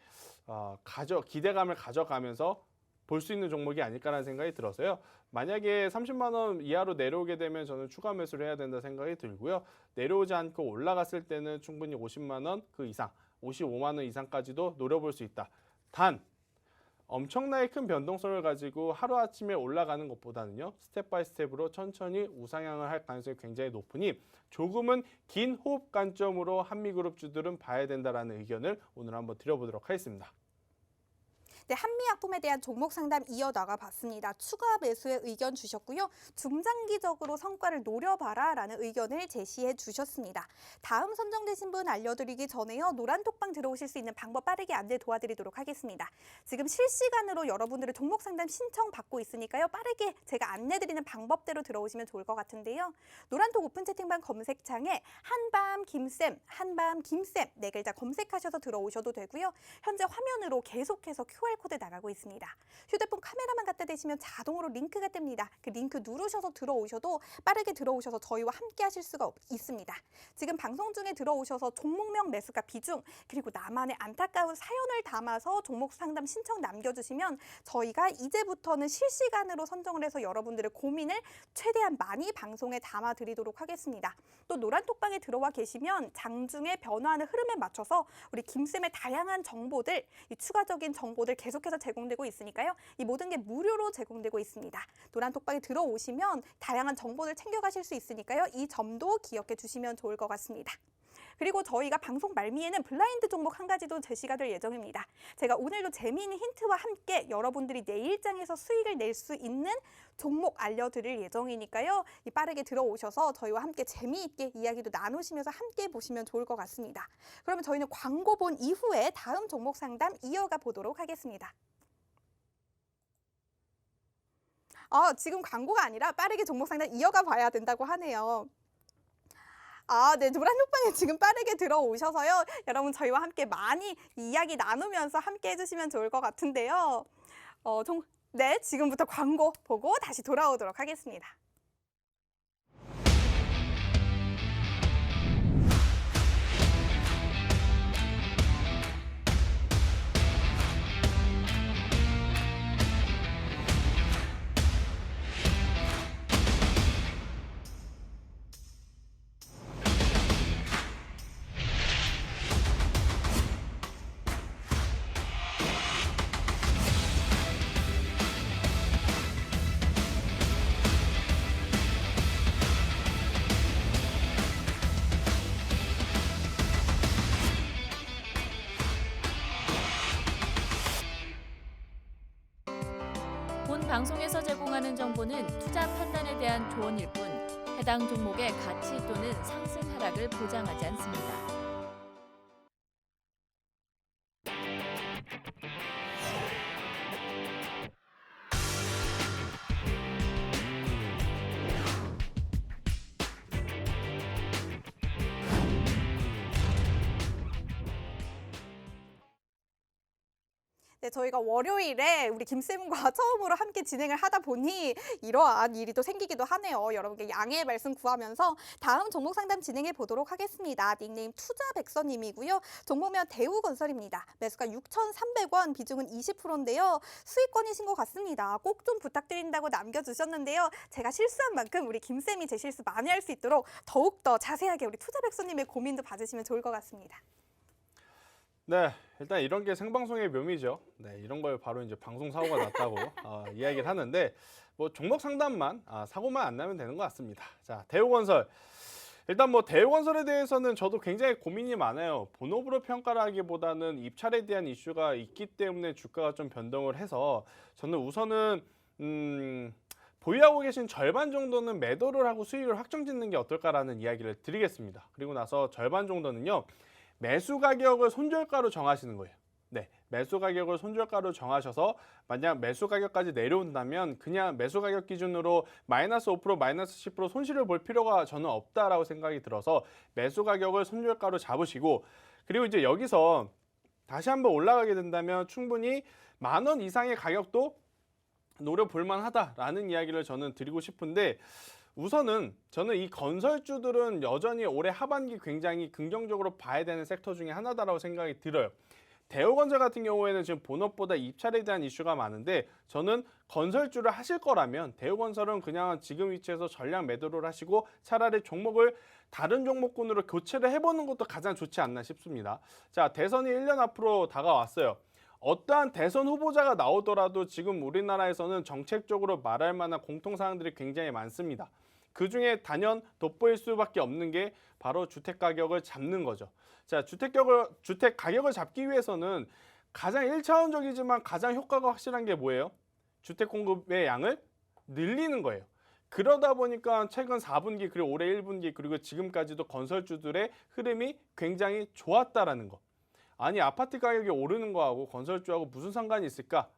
기대감을 가져가면서 볼 수 있는 종목이 아닐까라는 생각이 들어서요. 만약에 30만 원 이하로 내려오게 되면 저는 추가 매수를 해야 된다 생각이 들고요. 내려오지 않고 올라갔을 때는 충분히 50만 원 그 이상 55만 원 이상까지도 노려볼 수 있다. 단 엄청나게 큰 변동성을 가지고 하루아침에 올라가는 것보다는요. 스텝 바이 스텝으로 천천히 우상향을 할 가능성이 굉장히 높으니 조금은 긴 호흡 관점으로 한미그룹주들은 봐야 된다는 의견을 오늘 한번 드려보도록 하겠습니다. 네, 한미약품 플랫폼에 대한 종목 상담 이어나가 봤습니다. 추가 매수의 의견 주셨고요. 중장기적으로 성과를 노려봐라라는 의견을 제시해 주셨습니다. 다음 선정되신 분 알려드리기 전에요. 노란톡방 들어오실 수 있는 방법 빠르게 안내 도와드리도록 하겠습니다. 지금 실시간으로 여러분들의 종목 상담 신청 받고 있으니까요. 빠르게 제가 안내드리는 방법대로 들어오시면 좋을 것 같은데요. 노란톡 오픈 채팅방 검색창에 한밤 김쌤, 한밤 김쌤 네 글자 검색하셔서 들어오셔도 되고요. 현재 화면으로 계속해서 QR코드 나가고 있습니다. 휴대폰 카메라만 갖다 대시면 자동으로 링크가 뜹니다. 그 링크 누르셔서 들어오셔도 빠르게 들어오셔서 저희와 함께 하실 수가 있습니다. 지금 방송 중에 들어오셔서 종목명 매수가 비중 그리고 나만의 안타까운 사연을 담아서 종목 상담 신청 남겨주시면 저희가 이제부터는 실시간으로 선정을 해서 여러분들의 고민을 최대한 많이 방송에 담아드리도록 하겠습니다. 또 노란톡방에 들어와 계시면 장중에 변화하는 흐름에 맞춰서 우리 김쌤의 다양한 정보들, 이 추가적인 정보들 계속해서 제공되고 있으니까요. 이 모든 게 무료로 제공되고 있습니다. 노란톡방에 들어오시면 다양한 정보들 챙겨가실 수 있으니까요. 이 점도 기억해 주시면 좋을 것 같습니다. 그리고 저희가 방송 말미에는 블라인드 종목 한 가지도 제시가 될 예정입니다. 제가 오늘도 재미있는 힌트와 함께 여러분들이 내일장에서 수익을 낼 수 있는 종목 알려드릴 예정이니까요. 빠르게 들어오셔서 저희와 함께 재미있게 이야기도 나누시면서 함께 보시면 좋을 것 같습니다. 그러면 저희는 광고 본 이후에 다음 종목 상담 이어가 보도록 하겠습니다. 지금 광고가 아니라 빠르게 종목 상담 이어가 봐야 된다고 하네요. 네, 노란톡방에 지금 빠르게 들어오셔서요. 여러분 저희와 함께 많이 이야기 나누면서 함께 해주시면 좋을 것 같은데요. 네, 지금부터 광고 보고 다시 돌아오도록 하겠습니다. 본 방송에서 제공하는 정보는 투자 판단에 대한 조언일 뿐 해당 종목의 가치 또는 상승 하락을 보장하지 않습니다. 네, 저희가 월요일에 우리 김쌤과 처음으로 함께 진행을 하다 보니 이러한 일이 또 생기기도 하네요. 여러분께 양해의 말씀 구하면서 다음 종목 상담 진행해 보도록 하겠습니다. 닉네임 투자백서님이고요. 종목명 대우건설입니다. 매수가 6,300원, 비중은 20%인데요. 수익권이신 것 같습니다. 꼭 좀 부탁드린다고 남겨주셨는데요. 제가 실수한 만큼 우리 김쌤이 제 실수 만회할 수 있도록 더욱더 자세하게 우리 투자백서님의 고민도 봐주시면 좋을 것 같습니다. 네, 일단 이런 게 생방송의 묘미죠. 네, 이런 걸 바로 이제 방송 사고가 났다고 이야기를 하는데 뭐 종목 상담만 사고만 안 나면 되는 것 같습니다. 자, 대우건설. 일단 뭐 대우건설에 대해서는 저도 굉장히 고민이 많아요. 본업으로 평가를 하기보다는 입찰에 대한 이슈가 있기 때문에 주가가 좀 변동을 해서 저는 우선은 보유하고 계신 절반 정도는 매도를 하고 수익을 확정짓는 게 어떨까라는 이야기를 드리겠습니다. 그리고 나서 절반 정도는요. 매수 가격을 손절가로 정하시는 거예요. 네, 매수 가격을 손절가로 정하셔서 만약 매수 가격까지 내려온다면 그냥 매수 가격 기준으로 마이너스 5%, 마이너스 10% 손실을 볼 필요가 저는 없다라고 생각이 들어서 매수 가격을 손절가로 잡으시고 그리고 이제 여기서 다시 한번 올라가게 된다면 충분히 10,000원 이상의 가격도 노려볼 만하다라는 이야기를 저는 드리고 싶은데 우선은 저는 이 건설주들은 여전히 올해 하반기 굉장히 긍정적으로 봐야 되는 섹터 중에 하나다라고 생각이 들어요. 대우건설 같은 경우에는 지금 본업보다 입찰에 대한 이슈가 많은데 저는 건설주를 하실 거라면 대우건설은 그냥 지금 위치에서 전량 매도를 하시고 차라리 종목을 다른 종목군으로 교체를 해보는 것도 가장 좋지 않나 싶습니다. 자, 대선이 1년 앞으로 다가왔어요. 어떠한 대선 후보자가 나오더라도 지금 우리나라에서는 정책적으로 말할 만한 공통사항들이 굉장히 많습니다. 그중에 단연 돋보일 수밖에 없는 게 바로 주택 가격을 잡는 거죠. 자, 주택 가격을 잡기 위해서는 가장 1차원적이지만 가장 효과가 확실한 게 뭐예요? 주택 공급의 양을 늘리는 거예요. 그러다 보니까 최근 4분기 그리고 올해 1분기 그리고 지금까지도 건설주들의 흐름이 굉장히 좋았다라는 거. 아니 아파트 가격이 오르는 거하고 건설주하고 무슨 상관이 있을까?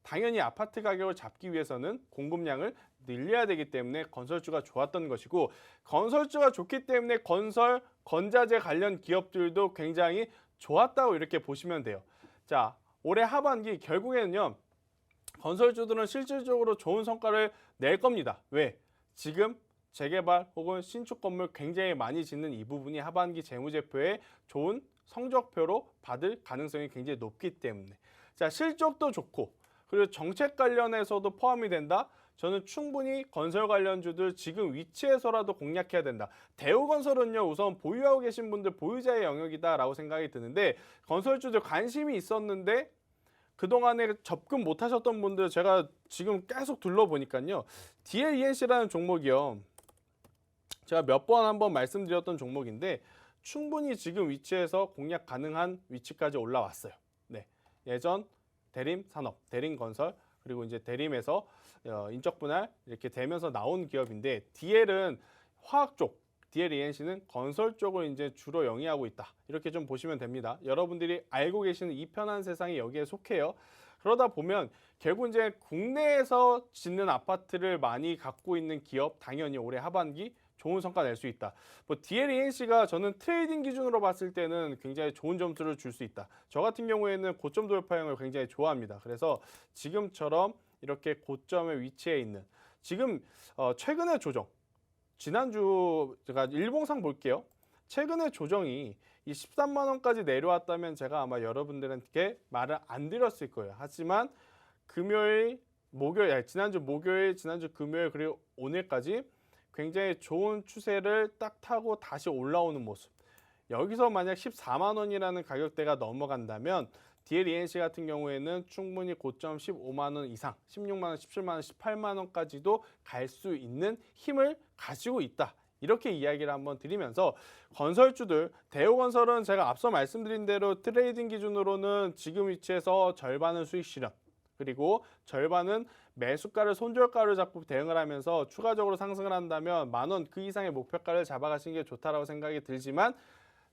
당연히 아파트 가격을 잡기 위해서는 공급량을 늘려야 되기 때문에 건설주가 좋았던 것이고 건설주가 좋기 때문에 건설, 건자재 관련 기업들도 굉장히 좋았다고 이렇게 보시면 돼요. 자, 올해 하반기 결국에는요. 건설주들은 실질적으로 좋은 성과를 낼 겁니다. 왜? 지금 재개발 혹은 신축 건물 굉장히 많이 짓는 이 부분이 하반기 재무제표에 좋은 성적표로 받을 가능성이 굉장히 높기 때문에 자 실적도 좋고 그리고 정책 관련해서도 포함이 된다. 저는 충분히 건설 관련주들 지금 위치에서라도 공략해야 된다. 대우건설은요 우선 보유하고 계신 분들 보유자의 영역이다라고 생각이 드는데 건설주들 관심이 있었는데 그동안에 접근 못하셨던 분들 제가 지금 계속 둘러보니까요. DLENC라는 종목이요. 제가 몇 번 한번 말씀드렸던 종목인데 충분히 지금 위치에서 공략 가능한 위치까지 올라왔어요. 네, 예전 대림산업, 대림건설 그리고 이제 대림에서 인적 분할 이렇게 되면서 나온 기업인데 DL은 화학 쪽, DLENC는 건설 쪽을 이제 주로 영위하고 있다. 이렇게 좀 보시면 됩니다. 여러분들이 알고 계시는 이 편한 세상이 여기에 속해요. 그러다 보면 결국 이제 국내에서 짓는 아파트를 많이 갖고 있는 기업 당연히 올해 하반기 좋은 성과 낼 수 있다. 뭐 DLENC가 저는 트레이딩 기준으로 봤을 때는 굉장히 좋은 점수를 줄 수 있다. 저 같은 경우에는 고점 돌파형을 굉장히 좋아합니다. 그래서 지금처럼 이렇게 고점에 위치해 있는 지금 최근의 조정 지난주 제가 일봉상 볼게요. 최근의 조정이 이 13만 원까지 내려왔다면 제가 아마 여러분들한테 말을 안 드렸을 거예요. 하지만 금요일, 목요일, 지난주 목요일, 지난주 금요일 그리고 오늘까지 굉장히 좋은 추세를 딱 타고 다시 올라오는 모습. 여기서 만약 14만 원이라는 가격대가 넘어간다면 DLENC 같은 경우에는 충분히 고점 15만 원 이상, 16만 원, 17만 원, 18만 원까지도 갈 수 있는 힘을 가지고 있다. 이렇게 이야기를 한번 드리면서 건설주들, 대우건설은 제가 앞서 말씀드린 대로 트레이딩 기준으로는 지금 위치에서 절반은 수익 실현, 그리고 절반은 매수가를 손절가를 잡고 대응을 하면서 추가적으로 상승을 한다면 만원 그 이상의 목표가를 잡아가시는 게 좋다라고 생각이 들지만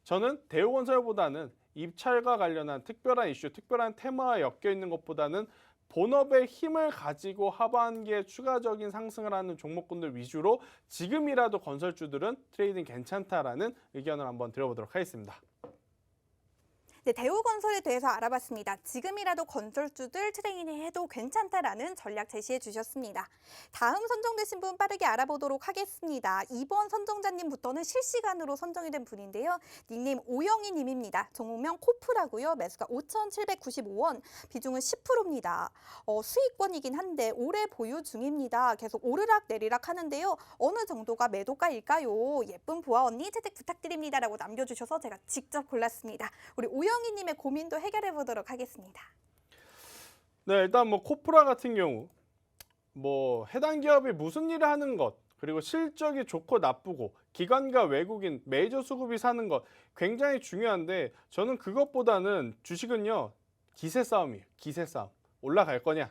저는 대우건설보다는 입찰과 관련한 특별한 이슈, 특별한 테마와 엮여 있는 것보다는 본업의 힘을 가지고 하반기에 추가적인 상승을 하는 종목군들 위주로 지금이라도 건설주들은 트레이딩 괜찮다라는 의견을 한번 드려보도록 하겠습니다. 네, 대우건설에 대해서 알아봤습니다. 지금이라도 건설주들 트레이닝해도 괜찮다라는 전략 제시해 주셨습니다. 다음 선정되신 분 빠르게 알아보도록 하겠습니다. 이번 선정자님부터는 실시간으로 선정이 된 분인데요. 닉네임 오영희 님입니다. 종목명 코프라고요. 매수가 5,795원, 비중은 10%입니다. 수익권이긴 한데 오래 보유 중입니다. 계속 오르락 내리락 하는데요. 어느 정도가 매도가일까요? 예쁜 보아 언니 채택 부탁드립니다. 라고 남겨주셔서 제가 직접 골랐습니다. 우리 오영희 님의 고민도 해결해 보도록 하겠습니다. 네, 일단 뭐 코프라 같은 경우 뭐 해당 기업이 무슨 일을 하는 것 그리고 실적이 좋고 나쁘고 기관과 외국인 메이저 수급이 사는 것 굉장히 중요한데 저는 그것보다는 주식은요 기세 싸움이에요. 기세 싸움. 올라갈 거냐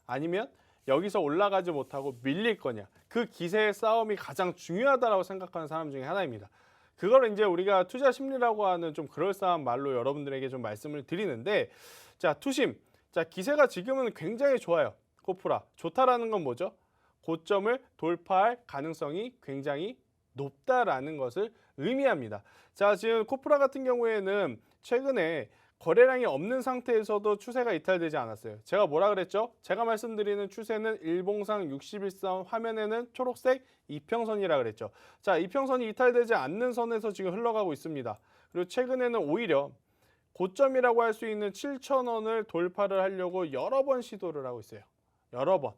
아니면 여기서 올라가지 못하고 밀릴 거냐 그 기세의 싸움이 가장 중요하다고 생각하는 사람 중에 하나입니다. 그걸 이제 우리가 투자 심리라고 하는 좀 그럴싸한 말로 여러분들에게 좀 말씀을 드리는데 자 투심 자 기세가 지금은 굉장히 좋아요. 코프라 좋다라는 건 뭐죠? 고점을 돌파할 가능성이 굉장히 높다라는 것을 의미합니다. 자 지금 코프라 같은 경우에는 최근에 거래량이 없는 상태에서도 추세가 이탈되지 않았어요. 제가 뭐라 그랬죠? 제가 말씀드리는 추세는 일봉상 61선 화면에는 초록색 이평선이라 그랬죠. 자, 이평선이 이탈되지 않는 선에서 지금 흘러가고 있습니다. 그리고 최근에는 오히려 고점이라고 할 수 있는 7,000원을 돌파를 하려고 여러 번 시도를 하고 있어요. 여러 번.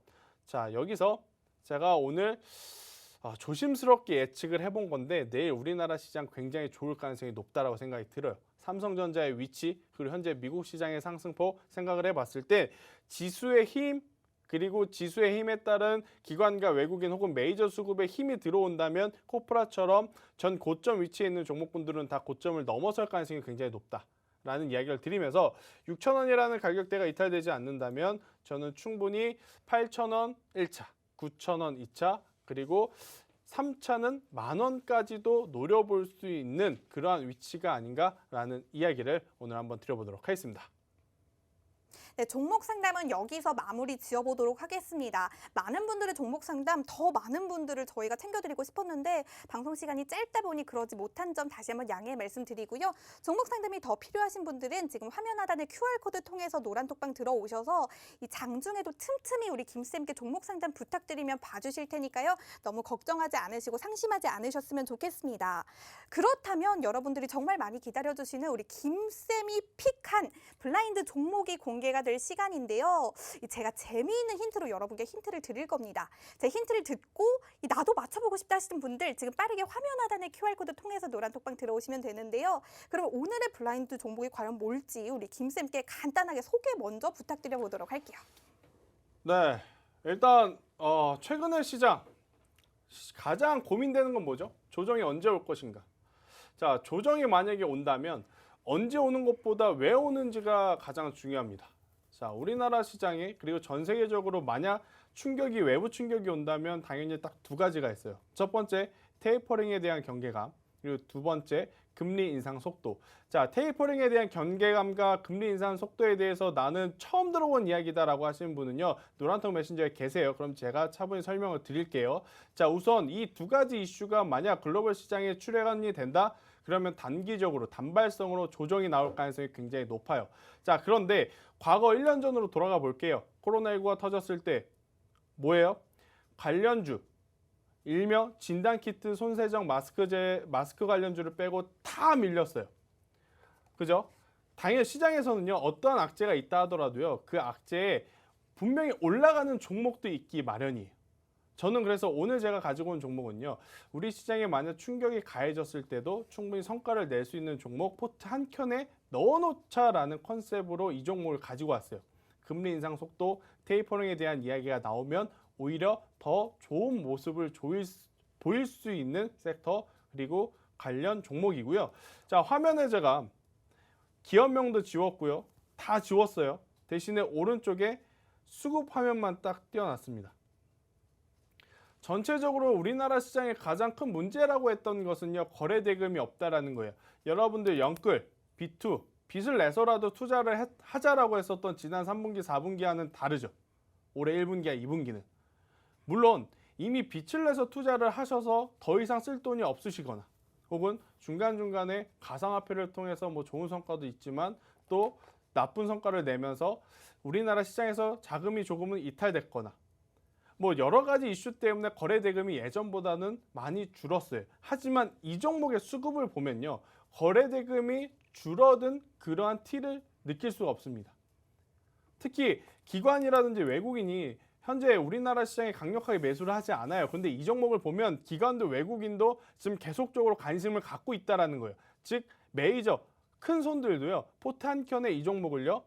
자, 여기서 제가 오늘 조심스럽게 예측을 해본 건데 내일 우리나라 시장 굉장히 좋을 가능성이 높다라고 생각이 들어요. 삼성전자의 위치 그리고 현재 미국 시장의 상승폭 생각을 해봤을 때 지수의 힘 그리고 지수의 힘에 따른 기관과 외국인 혹은 메이저 수급의 힘이 들어온다면 코프라처럼 전 고점 위치에 있는 종목군들은 다 고점을 넘어설 가능성이 굉장히 높다라고 라는 이야기를 드리면서 6,000원이라는 가격대가 이탈되지 않는다면 저는 충분히 8,000원 1차, 9,000원 2차, 그리고 3차는 10,000원까지도 노려볼 수 있는 그러한 위치가 아닌가라는 이야기를 오늘 한번 드려보도록 하겠습니다. 네, 종목 상담은 여기서 마무리 지어보도록 하겠습니다. 많은 분들의 종목 상담, 더 많은 분들을 저희가 챙겨드리고 싶었는데 방송 시간이 짧다 보니 그러지 못한 점 다시 한번 양해 말씀드리고요. 종목 상담이 더 필요하신 분들은 지금 화면 하단의 QR코드 통해서 노란톡방 들어오셔서 이 장중에도 틈틈이 우리 김쌤께 종목 상담 부탁드리면 봐주실 테니까요. 너무 걱정하지 않으시고 상심하지 않으셨으면 좋겠습니다. 그렇다면 여러분들이 정말 많이 기다려주시는 우리 김쌤이 픽한 블라인드 종목이 공개가 될 시간인데요. 제가 재미있는 힌트로 여러분께 힌트를 드릴 겁니다. 제 힌트를 듣고 나도 맞춰보고 싶다 하시는 분들 지금 빠르게 화면 하단의 QR코드 통해서 노란톡방 들어오시면 되는데요. 그럼 오늘의 블라인드 종목이 과연 뭘지 우리 김쌤께 간단하게 소개 먼저 부탁드려 보도록 할게요. 네, 일단 최근의 시장 가장 고민되는 건 뭐죠? 조정이 언제 올 것인가? 자, 조정이 만약에 온다면 언제 오는 것보다 왜 오는지가 가장 중요합니다. 자, 우리나라 시장에 그리고 전 세계적으로 만약 충격이 외부 충격이 온다면 당연히 딱 두 가지가 있어요. 첫 번째, 테이퍼링에 대한 경계감, 그리고 두 번째, 금리 인상 속도. 자, 테이퍼링에 대한 경계감과 금리 인상 속도에 대해서 나는 처음 들어본 이야기다라고 하시는 분은요, 노란톡 메신저에 계세요. 그럼 제가 차분히 설명을 드릴게요. 자, 우선 이 두 가지 이슈가 만약 글로벌 시장에 출현이 된다? 그러면 단기적으로 단발성으로 조정이 나올 가능성이 굉장히 높아요. 자, 그런데 과거 1년 전으로 돌아가 볼게요. 코로나19가 터졌을 때 뭐예요? 관련주, 일명 진단키트, 손세정, 마스크 관련주를 빼고 다 밀렸어요. 그죠? 당연히 시장에서는요, 어떠한 악재가 있다 하더라도요, 그 악재에 분명히 올라가는 종목도 있기 마련이에요. 저는 그래서 오늘 제가 가지고 온 종목은요, 우리 시장에 만약 충격이 가해졌을 때도 충분히 성과를 낼 수 있는 종목 포트 한 켠에 넣어놓자라는 컨셉으로 이 종목을 가지고 왔어요. 금리 인상 속도, 테이퍼링에 대한 이야기가 나오면 오히려 더 좋은 모습을 보일 수 있는 섹터 그리고 관련 종목이고요. 자, 화면에 제가 기업명도 지웠고요. 다 지웠어요. 대신에 오른쪽에 수급 화면만 딱 띄워놨습니다. 전체적으로 우리나라 시장의 가장 큰 문제라고 했던 것은요, 거래 대금이 없다라는 거예요. 여러분들 영끌, B2, 빚을 내서라도 투자를 하자라고 했었던 지난 3분기, 4분기와는 다르죠. 올해 1분기와 2분기는. 물론 이미 빚을 내서 투자를 하셔서 더 이상 쓸 돈이 없으시거나 혹은 중간중간에 가상화폐를 통해서 뭐 좋은 성과도 있지만 또 나쁜 성과를 내면서 우리나라 시장에서 자금이 조금은 이탈됐거나 뭐 여러 가지 이슈 때문에 거래 대금이 예전보다는 많이 줄었어요. 하지만 이 종목의 수급을 보면요, 거래 대금이 줄어든 그러한 티를 느낄 수가 없습니다. 특히 기관이라든지 외국인이 현재 우리나라 시장에 강력하게 매수를 하지 않아요. 근데 이 종목을 보면 기관도 외국인도 지금 계속적으로 관심을 갖고 있다는 거예요. 즉 메이저 큰 손들도요, 포트 한 켠에 이 종목을요,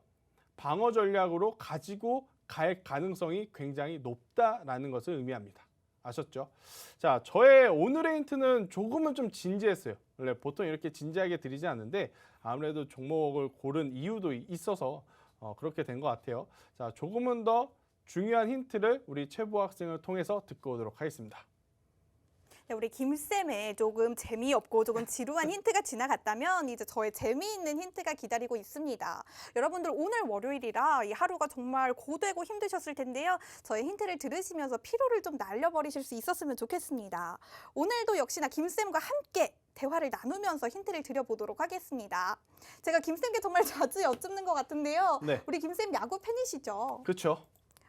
방어 전략으로 가지고 갈 가능성이 굉장히 높다라는 것을 의미합니다. 아셨죠? 자, 저의 오늘의 힌트는 조금은 좀 진지했어요. 원래 보통 이렇게 진지하게 드리지 않는데 아무래도 종목을 고른 이유도 있어서 그렇게 된 것 같아요. 자, 조금은 더 중요한 힌트를 우리 최부 학생을 통해서 듣고 오도록 하겠습니다. 네, 우리 김쌤의 조금 재미없고 조금 지루한 힌트가 지나갔다면 이제 저의 재미있는 힌트가 기다리고 있습니다. 여러분들 오늘 월요일이라 이 하루가 정말 고되고 힘드셨을 텐데요. 저의 힌트를 들으시면서 피로를 좀 날려버리실 수 있었으면 좋겠습니다. 오늘도 역시나 김쌤과 함께 대화를 나누면서 힌트를 드려보도록 하겠습니다. 제가 김쌤께 정말 자주 여쭙는 것 같은데요. 네. 우리 김쌤 야구 팬이시죠? 그렇죠.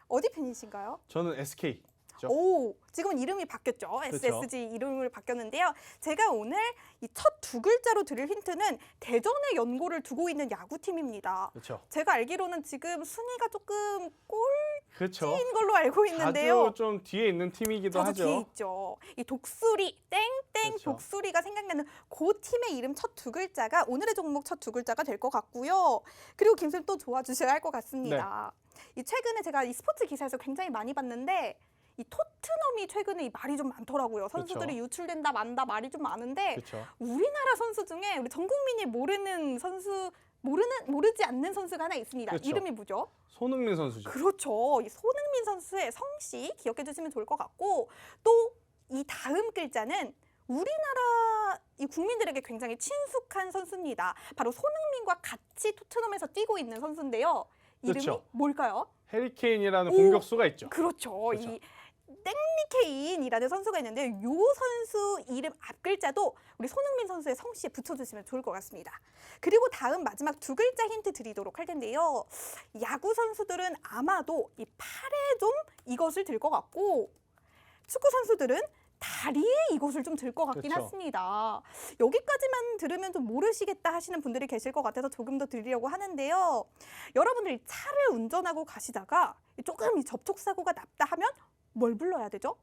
어디 팬이신가요? 저는 SK. 오, 지금은 이름이 바뀌었죠. SSG 이름을 바뀌었는데요. 제가 오늘 이 첫 두 글자로 드릴 힌트는 대전에 연고를 두고 있는 야구팀입니다. 그렇죠. 제가 알기로는 지금 순위가 조금 그렇죠. 꼴찌인 걸로 알고 있는데요. 자주 좀 뒤에 있는 팀이기도 자주 하죠. 뒤에 있죠. 이 독수리, 땡땡 그렇죠. 독수리가 생각나는 그 팀의 이름 첫 두 글자가 오늘의 종목 첫 두 글자가 될 것 같고요. 그리고 김쌤 또 도와주셔야 할 것 같습니다. 이 최근에 제가 이 스포츠 기사에서 굉장히 많이 봤는데 이 토트넘이 최근에 이 말이 좀 많더라고요. 선수들이 그렇죠. 유출된다 만다 말이 좀 많은데 그렇죠. 우리나라 선수 중에 우리 전 국민이 모르는 선수 모르지 않는 선수가 하나 있습니다. 그렇죠. 이름이 뭐죠? 손흥민 선수죠. 그렇죠. 이 손흥민 선수의 성씨 기억해 주시면 좋을 것 같고 또 이 다음 글자는 우리나라 이 국민들에게 굉장히 친숙한 선수입니다. 바로 손흥민과 같이 토트넘에서 뛰고 있는 선수인데요. 이름이 그렇죠. 뭘까요? 해리 케인이라는 오, 공격수가 있죠. 그렇죠. 그렇죠. 이 땡리케인이라는 선수가 있는데 이 선수 이름 앞 글자도 우리 손흥민 선수의 성씨에 붙여주시면 좋을 것 같습니다. 그리고 다음 마지막 두 글자 힌트 드리도록 할 텐데요. 야구 선수들은 아마도 이 팔에 좀 이것을 들 것 같고 축구 선수들은 다리에 이것을 좀 들 것 같긴 그렇죠. 합니다. 여기까지만 들으면 좀 모르시겠다 하시는 분들이 계실 것 같아서 조금 더 드리려고 하는데요. 여러분들이 차를 운전하고 가시다가 조금 이 접촉사고가 났다 하면 뭘 불러야 되죠?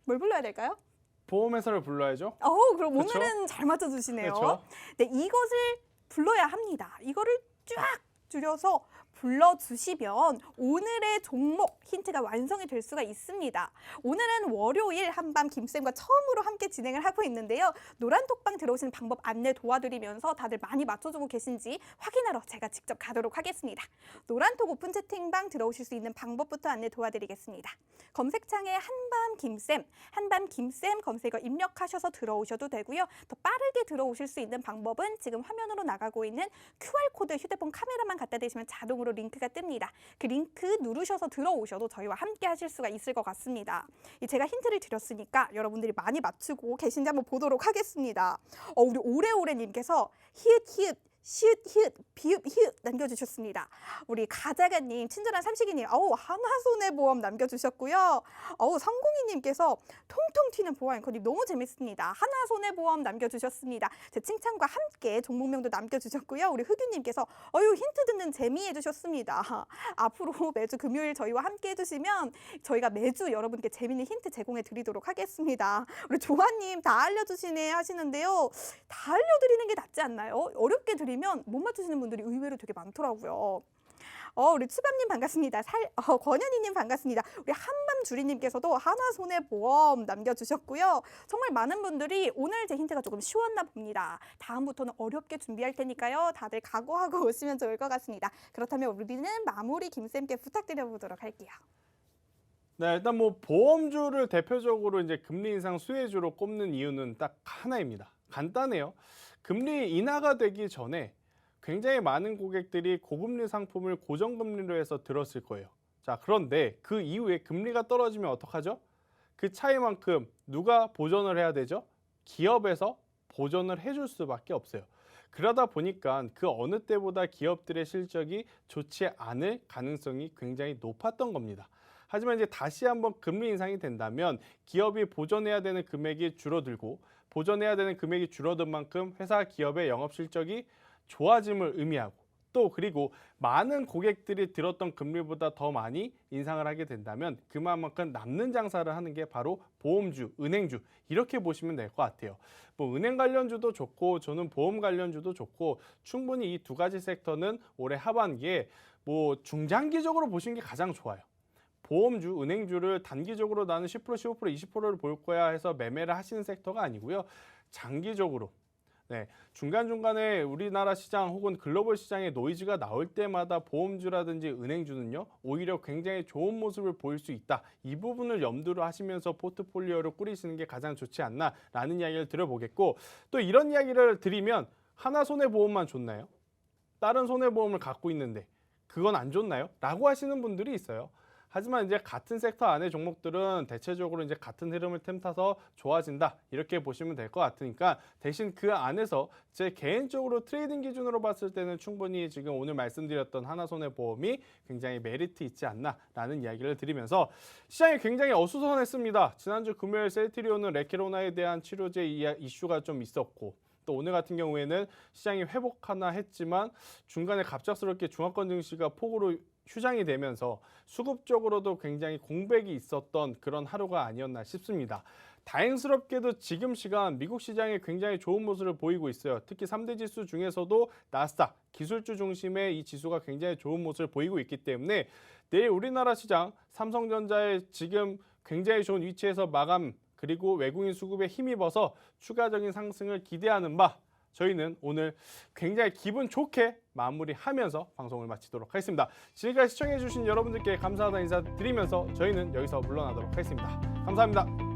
뭘 불러야 될까요? 보험회사를 불러야죠. 그럼 그렇죠? 오늘은 잘 맞춰주시네요. 그렇죠. 네, 이것을 불러야 합니다. 이거를 쫙 줄여서 불러주시면 오늘의 종목 힌트가 완성이 될 수가 있습니다. 오늘은 월요일 한밤 김쌤과 처음으로 함께 진행을 하고 있는데요. 노란톡방 들어오시는 방법 안내 도와드리면서 다들 많이 맞춰주고 계신지 확인하러 제가 직접 가도록 하겠습니다. 노란톡 오픈 채팅방 들어오실 수 있는 방법부터 안내 도와드리겠습니다. 검색창에 한밤 김쌤 검색어 입력하셔서 들어오셔도 되고요. 더 빠르게 들어오실 수 있는 방법은 지금 화면으로 나가고 있는 QR코드 휴대폰 카메라만 갖다 대시면 자동으로 링크가 뜹니다. 그 링크 누르셔서 들어오셔도 저희와 함께 하실 수가 있을 것 같습니다. 제가 힌트를 드렸으니까 여러분들이 많이 맞추고 계신지 한번 보도록 하겠습니다. 우리 오래오래님께서 히읗 비읍 히읗 남겨주셨습니다. 우리 가자가님, 친절한 삼식이님, 하나손해보험 남겨주셨고요. 성공이님께서 통통 튀는 보안 앵커님 너무 재밌습니다. 하나손해보험 남겨주셨습니다. 제 칭찬과 함께 종목명도 남겨주셨고요. 우리 흑유님께서 힌트 듣는 재미 해주셨습니다. 앞으로 매주 금요일 저희와 함께 해주시면 저희가 매주 여러분께 재미있는 힌트 제공해 드리도록 하겠습니다. 우리 조아님 다 알려주시네 하시는데요. 다 알려드리는 게 낫지 않나요? 어렵게 드리면 못 맞추시는 분들이 의외로 되게 많더라고요. 우리 추밤님 반갑습니다. 권현희님 반갑습니다. 우리 한밤주리님께서도 하나손해보험 남겨주셨고요. 정말 많은 분들이 오늘 제 힌트가 조금 쉬웠나 봅니다. 다음부터는 어렵게 준비할 테니까요. 다들 각오하고 오시면 좋을 것 같습니다. 그렇다면 우리는 마무리 김쌤께 부탁드려보도록 할게요. 네, 일단 보험주를 대표적으로 이제 금리 인상 수혜주로 꼽는 이유는 딱 하나입니다. 간단해요. 금리 인하가 되기 전에 굉장히 많은 고객들이 고금리 상품을 고정금리로 해서 들었을 거예요. 자, 그런데 그 이후에 금리가 떨어지면 어떡하죠? 그 차이만큼 누가 보전을 해야 되죠? 기업에서 보전을 해줄 수밖에 없어요. 그러다 보니까 그 어느 때보다 기업들의 실적이 좋지 않을 가능성이 굉장히 높았던 겁니다. 하지만 이제 다시 한번 금리 인상이 된다면 기업이 보전해야 되는 금액이 줄어들고 보전해야 되는 금액이 줄어든 만큼 회사 기업의 영업 실적이 좋아짐을 의미하고 또 그리고 많은 고객들이 들었던 금리보다 더 많이 인상을 하게 된다면 그만큼 남는 장사를 하는 게 바로 보험주, 은행주 이렇게 보시면 될 것 같아요. 은행 관련주도 좋고 저는 보험 관련주도 좋고 충분히 이 두 가지 섹터는 올해 하반기에 중장기적으로 보시는 게 가장 좋아요. 보험주, 은행주를 단기적으로 나는 10%, 15%, 20%를 볼 거야 해서 매매를 하시는 섹터가 아니고요. 장기적으로 중간중간에 우리나라 시장 혹은 글로벌 시장에 노이즈가 나올 때마다 보험주라든지 은행주는요. 오히려 굉장히 좋은 모습을 보일 수 있다. 이 부분을 염두로 하시면서 포트폴리오를 꾸리시는 게 가장 좋지 않나라는 이야기를 드려보겠고 또 이런 이야기를 드리면 하나 손해보험만 좋나요? 다른 손해보험을 갖고 있는데 그건 안 좋나요? 라고 하시는 분들이 있어요. 하지만 이제 같은 섹터 안의 종목들은 대체적으로 이제 같은 흐름을 틈타서 좋아진다 이렇게 보시면 될 것 같으니까 대신 그 안에서 제 개인적으로 트레이딩 기준으로 봤을 때는 충분히 지금 오늘 말씀드렸던 하나손해보험이 굉장히 메리트 있지 않나라는 이야기를 드리면서 시장이 굉장히 어수선했습니다. 지난주 금요일 셀트리온은 레케로나에 대한 치료제 이슈가 좀 있었고 또 오늘 같은 경우에는 시장이 회복하나 했지만 중간에 갑작스럽게 중화권 증시가 폭으로 휴장이 되면서 수급적으로도 굉장히 공백이 있었던 그런 하루가 아니었나 싶습니다. 다행스럽게도 지금 시간 미국 시장이 굉장히 좋은 모습을 보이고 있어요. 특히 3대 지수 중에서도 나스닥, 기술주 중심의 이 지수가 굉장히 좋은 모습을 보이고 있기 때문에 내일 우리나라 시장 삼성전자의 지금 굉장히 좋은 위치에서 마감 그리고 외국인 수급에 힘입어서 추가적인 상승을 기대하는 바 저희는 오늘 굉장히 기분 좋게 마무리하면서 방송을 마치도록 하겠습니다. 지금까지 시청해주신 여러분들께 감사하다는 인사 드리면서 저희는 여기서 물러나도록 하겠습니다. 감사합니다.